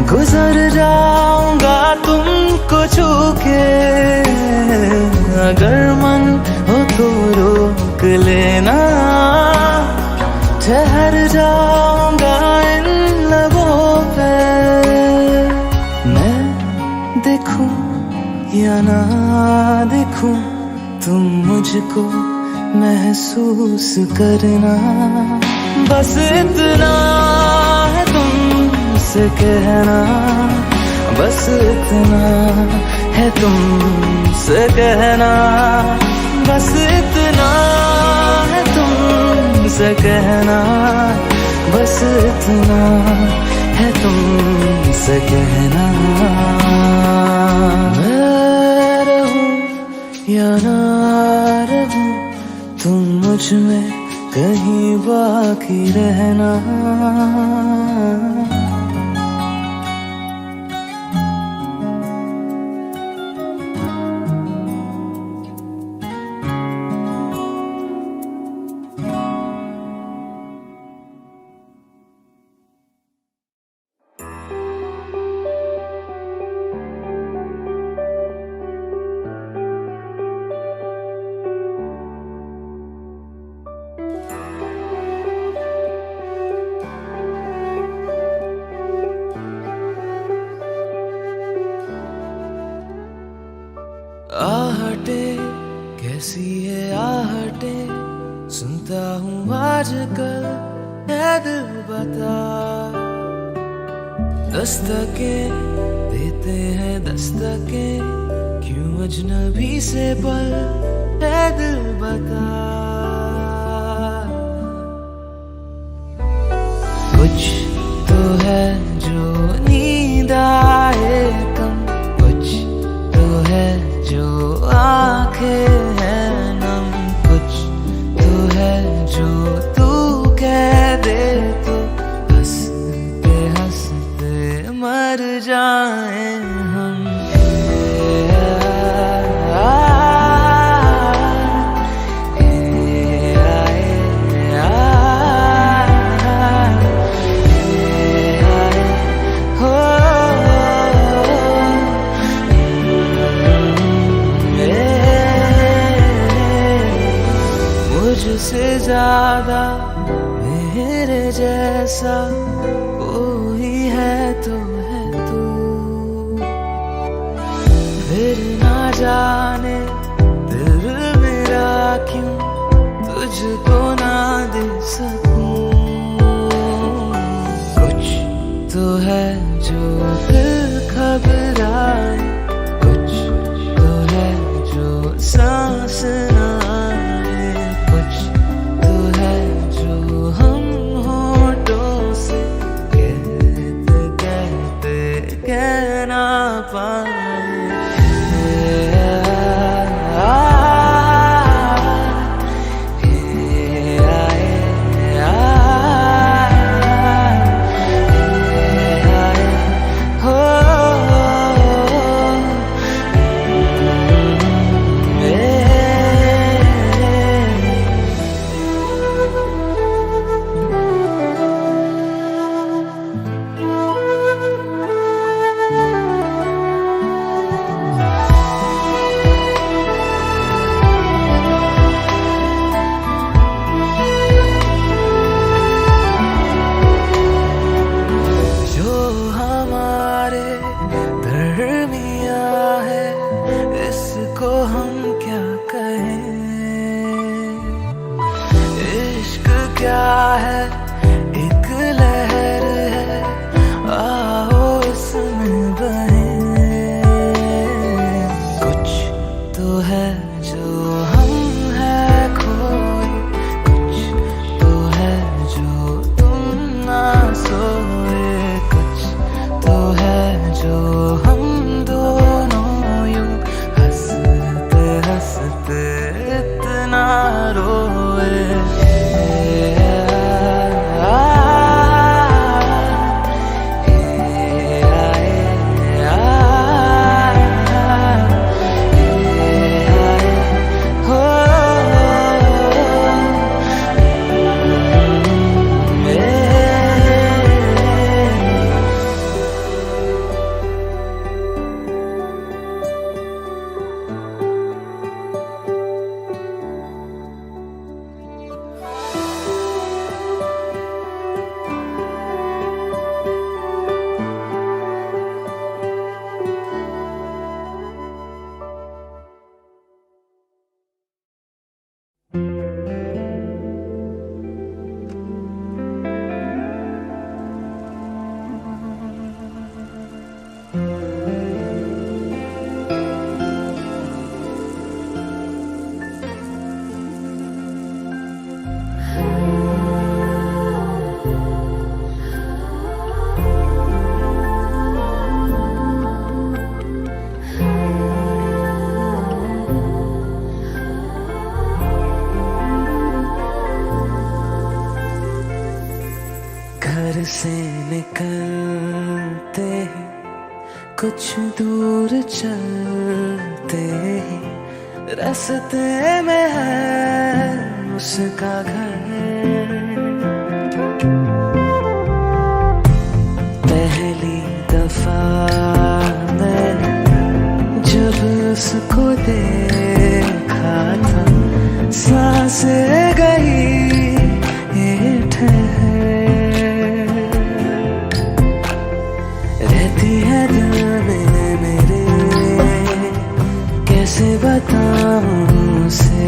गुजर जाऊंगा तुमको छू के। अगर मन हो तो रोक लेना, ठहर जाऊंगा इन लबों पे। मैं देखूं या ना देखूं, तुम मुझको महसूस करना। बस इतना है तुमसे कहना, बस इतना है तुमसे कहना, बस इतना है तुमसे कहना, बस इतना है तुमसे कहना। मैं रहूं या ना रहूं, तुम मुझ में कहीं बाकी रहना। आहटे कैसी है आहटे, सुनता हूँ आजकल है दिल बता। दस्तके देते हैं दस्तके, क्यों अजनबी से पल है दिल बता। कुछ तो है जो नींद आए कम, कुछ तो है जो आंखें हैं नम, कुछ तो है जो तू कह दे तो हंसते हंसते मर जाए हम। मुझसे ज्यादा मेरे जैसा कोई है तो है तू। फिर ना जाने दिल मेरा क्यों तुझको ना दे सकूं। कुछ तो है जो दिल घबराए, कुछ तो है जो सांस ना आए, कुछ तो है जो हम होठों से कहते कहते कह ना पाए। चलते कुछ दूर चलते ही रास्ते में है उसका घर। पहली दफा मैं जब उसको देखा था सांसें गई ये ठहर। रहती है दिल में मेरे कैसे बताऊं उसे,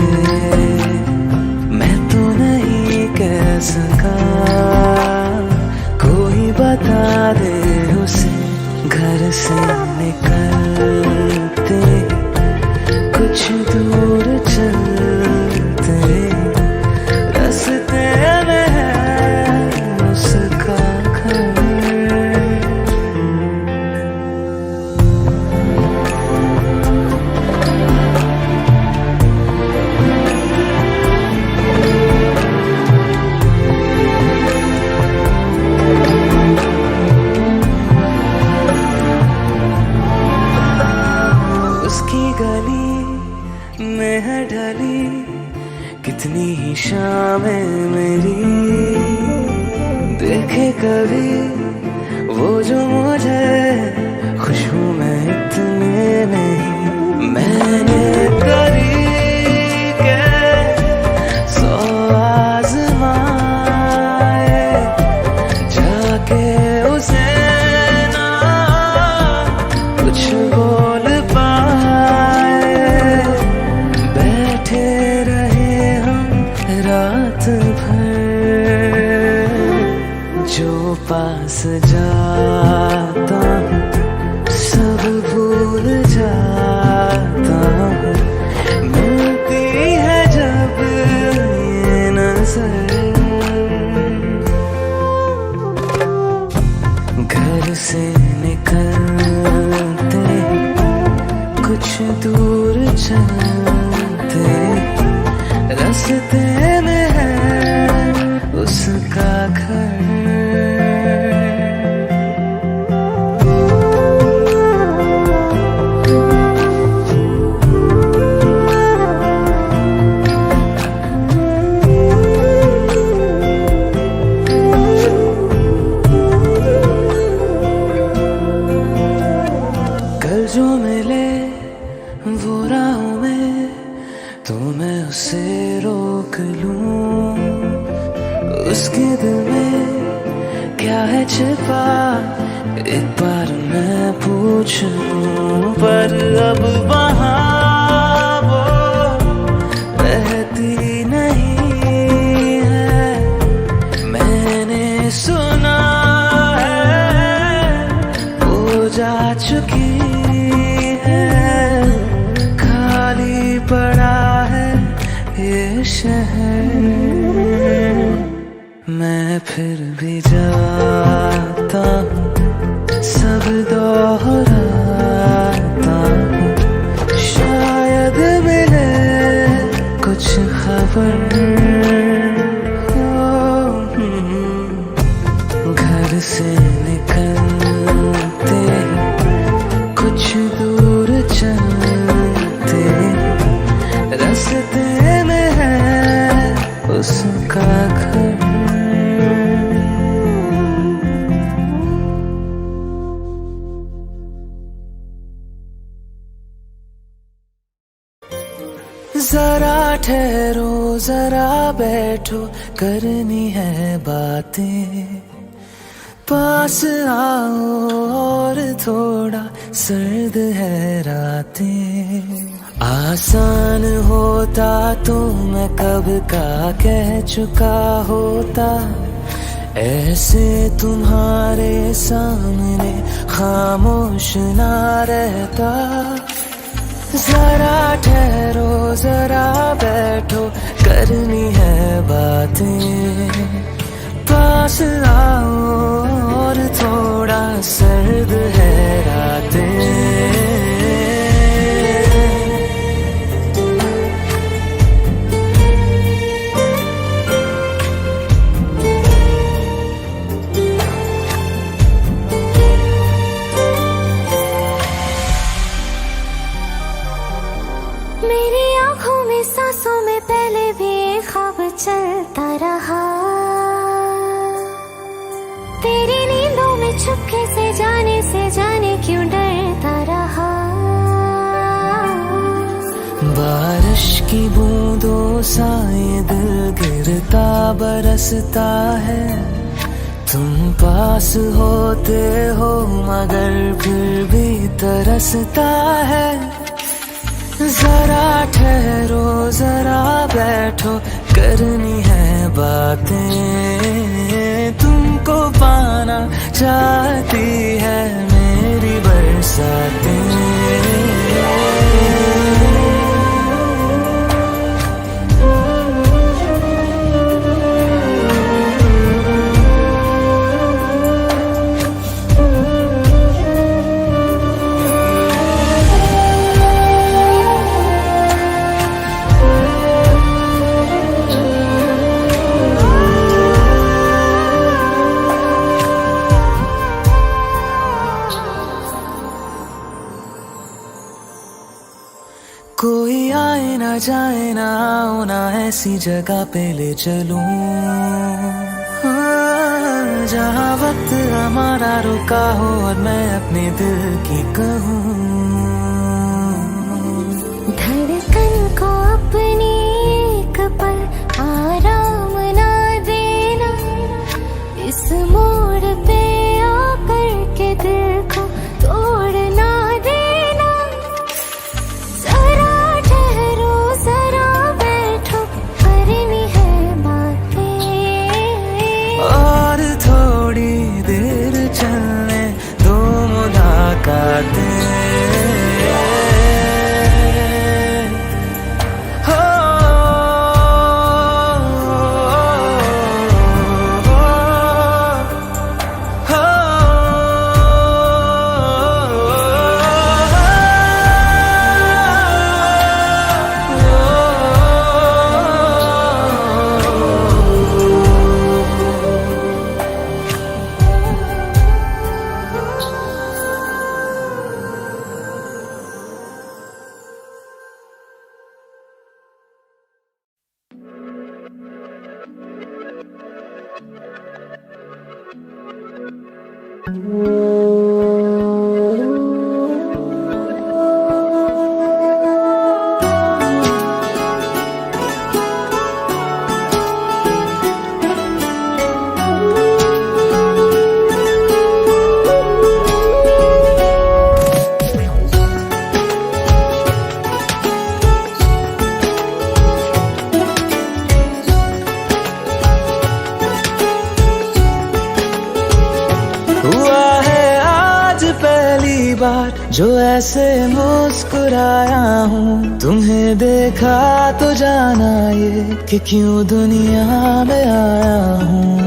मैं तो नहीं कह सका कोई बता दे उसे। घर से निकलते कुछ दूर चलते रास्ते में है उसका घर। उसकी गली में है ढली कितनी ही शामें मेरी, देखे कभी वो जो मुझे खुशबू में इतने नहीं। मैंने तरीके 100 आज़माए जाके उसे ना कुछ बोल पाए। बैठे रहे हम रात भर, जो पास जाता हूँ सब भूल जाता हूँ। मिलती है जब ये नजर, घर से निकलते कुछ दूर चलते रास्ते में है उसका घर। कल जो मिले वो राहों में तो मैं उसे रोक लूं। उसके दिल में क्या है छिपा एक बार मैं पूछ लूं। पर अब वहाँ वो रहती नहीं है, मैंने सुना है वो जा चुकी है। खाली पड़ा है ये शहर, मैं फिर भी जाता हूँ सब दोहराता हूँ। शायद मिले कुछ खबर घर से निकलते कुछ दूर चलते रास्ते में है उसका घर। जरा ठहरो जरा बैठो करनी है बातें, पास आओ और थोड़ा सर्द है रातें। आसान होता तो मैं कब का कह चुका होता, ऐसे तुम्हारे सामने खामोश ना रहता। जरा ठहरो जरा बैठो करनी है बातें, पास आओ और थोड़ा सर्द है रातें। चुपके से जाने क्यों डरता रहा। बारिश की बूंदों सा ये दिल गिरता बरसता है। तुम पास होते हो मगर फिर भी तरसता है। जरा ठहरो जरा बैठो करनी है बातें। तुमको पाना चाहती है मेरी बरसातें। कोई आए ना जाए ना आओ ना ऐसी जगह पे ले चलूं। जहाँ वक्त हमारा रुका हो और मैं अपने दिल की कहूँ। धड़कन को अपनी एक पल आराम ना देना। इस मोड़ पे आकर के दिल को तोड़ ना देना। जरा ठहरो जरा बैठो करनी है बातें। और थोड़ी देर चलने दो मुलाकातें। जो ऐसे मुस्कुराया हूँ तुम्हें देखा तो जाना ये कि क्यों दुनिया में आया हूँ।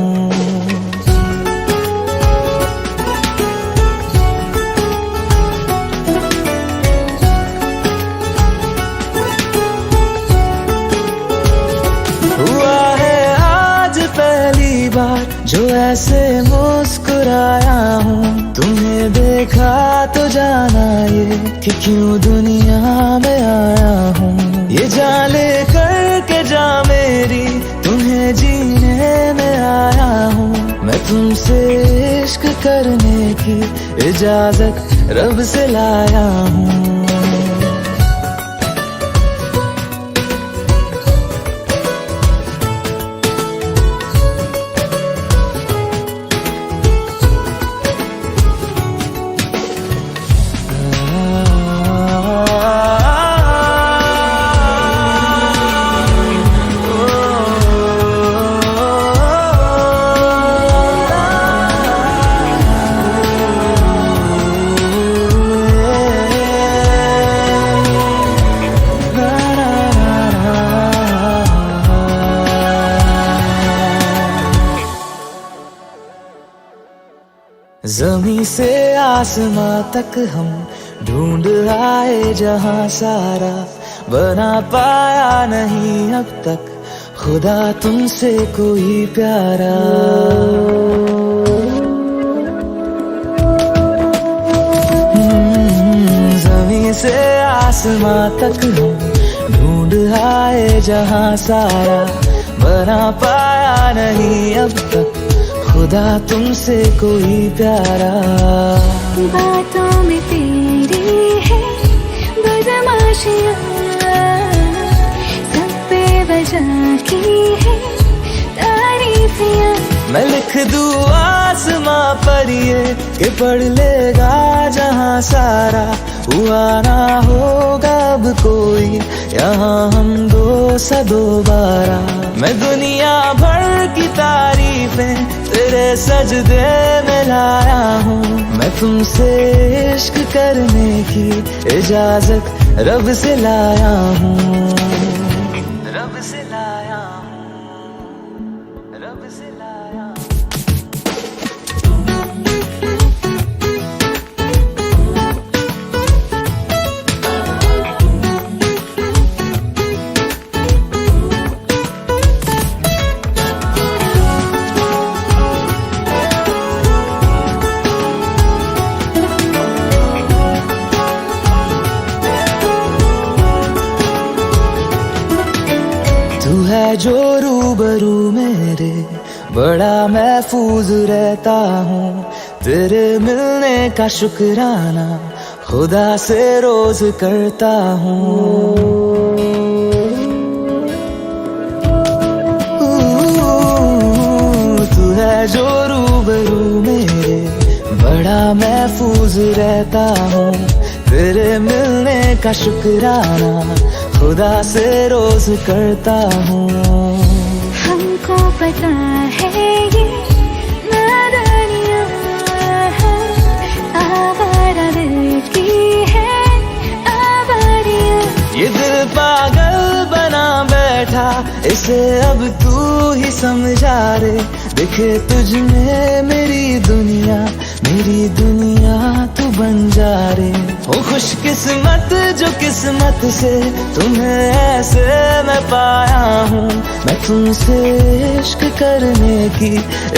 हुआ है आज पहली बार जो ऐसे मुस्कुराया हूँ तुम्हें देखा तो जाना ये कि क्यों दुनिया में आया हूँ। ये जान ले करके जा मेरी तुम्हें जीने में आया हूँ। मैं तुमसे इश्क करने की इजाजत रब से लाया हूँ। ज़मीं से आसमां तक हम ढूंढ आए जहां सारा बना पाया नहीं अब तक खुदा तुमसे कोई प्यारा। ज़मीं से आसमां तक हम ढूंढ आए जहां सारा बना पाया नहीं अब तक खुदा तुमसे कोई प्यारा। बातों में तेरी है बदमाशियाँ, सब पे वजह की है तारीफियाँ। मैं लिख दूँ आसमां पर ये कि पढ़ लेगा जहां सारा, हुआ ना होगा अब कोई यहाँ हम दो सा दोबारा। मैं दुनिया भर की तारीफें तेरे सजदे में लाया हूँ, मैं तुमसे इश्क करने की इजाजत रब से लाया हूँ, रब से लाया हूँ, रब से लाया हूँ। तू है जो रूबरू मेरे, बड़ा महफूज रहता हूँ, तेरे मिलने का शुक्राना खुदा से रोज करता हूँ। तू है जो रूबरू मेरे, बड़ा महफूज रहता हूँ, तेरे मिलने का शुक्राना खुदा से रोज करता हूँ। हमको पता है ये नादानियाँ हैं, आवारा दिल की है आवारियाँ। ये दिल पागल बना बैठा, इसे अब तू ही समझा रे, दिखे तुझ में मेरी दुनिया तू बन जा रे। ओ खुशकिस्मत जो किस्मत से तुम्हें ऐसे मैं पाया हूँ, मैं तुमसे इश्क करने की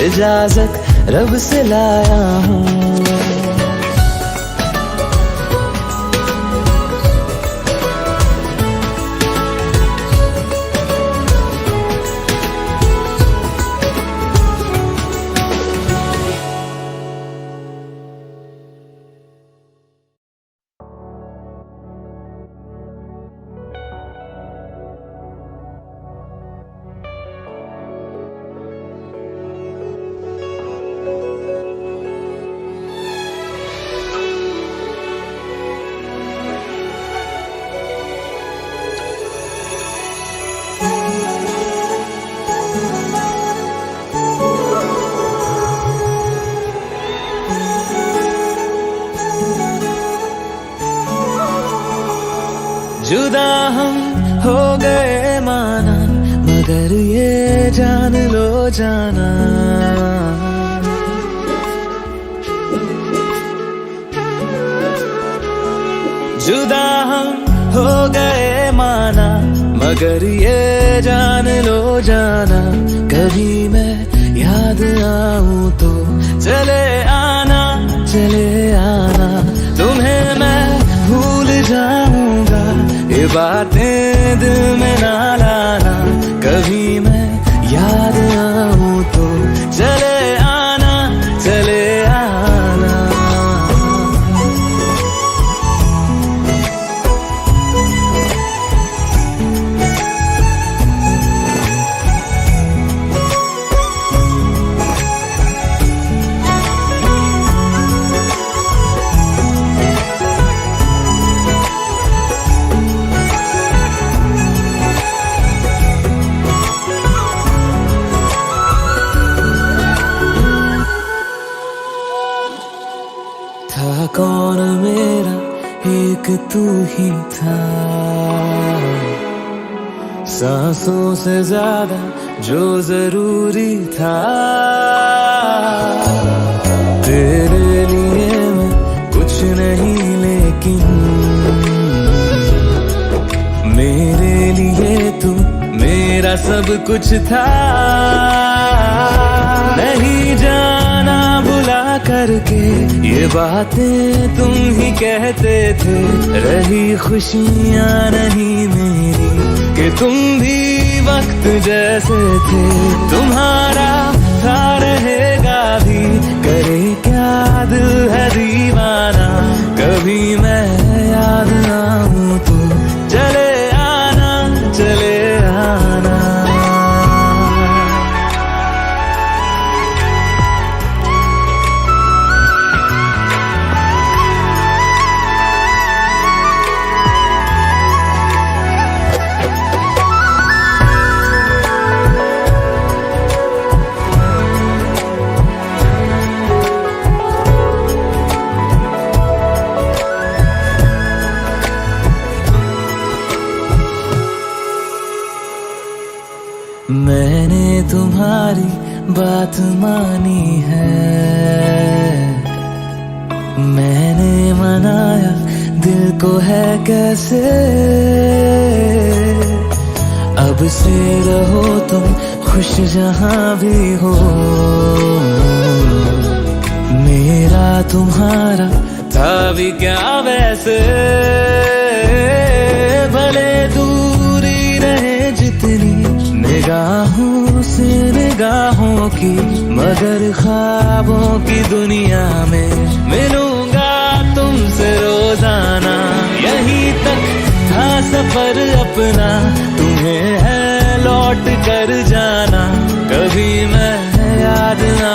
इजाजत रब से लाया हूँ। जुदा हम हो गए माना, मगर ये जान लो जाना, जुदा हम हो गए माना, मगर ये जान लो जाना, कभी मैं याद आऊं तो चले आना, तुम्हें मैं भूल जाऊंगा, ये बातें दिल में ना लाना, कभी मैं याद आऊं तो चले आना। था कौन मेरा, एक तू ही था, सांसों से ज्यादा जो जरूरी था, तेरे लिए मैं कुछ नहीं लेकिन मेरे लिए तू मेरा सब कुछ था। नहीं जाना भुला करके ये बातें तुम ही कहते थे, रही खुशियाँ नहीं मेरी कि तुम भी वक्त जैसे थे, तुम्हारा था रहेगा भी, करे क्या दिल है दीवाना। कभी मैं याद आऊं तो चले आना, चले आना। मैंने तुम्हारी बात मानी है, मैंने मनाया दिल को है कैसे। अब से रहो तुम खुश जहां भी हो, मेरा तुम्हारा था भी क्या वैसे। भले दूरी रहे जितनी निगाहों से निगाहों की, मगर ख्वाबों की दुनिया में मिलूंगा तुमसे रोजाना। यहीं तक था सफर अपना, तुम्हें है लौट कर जाना। कभी मैं याद ना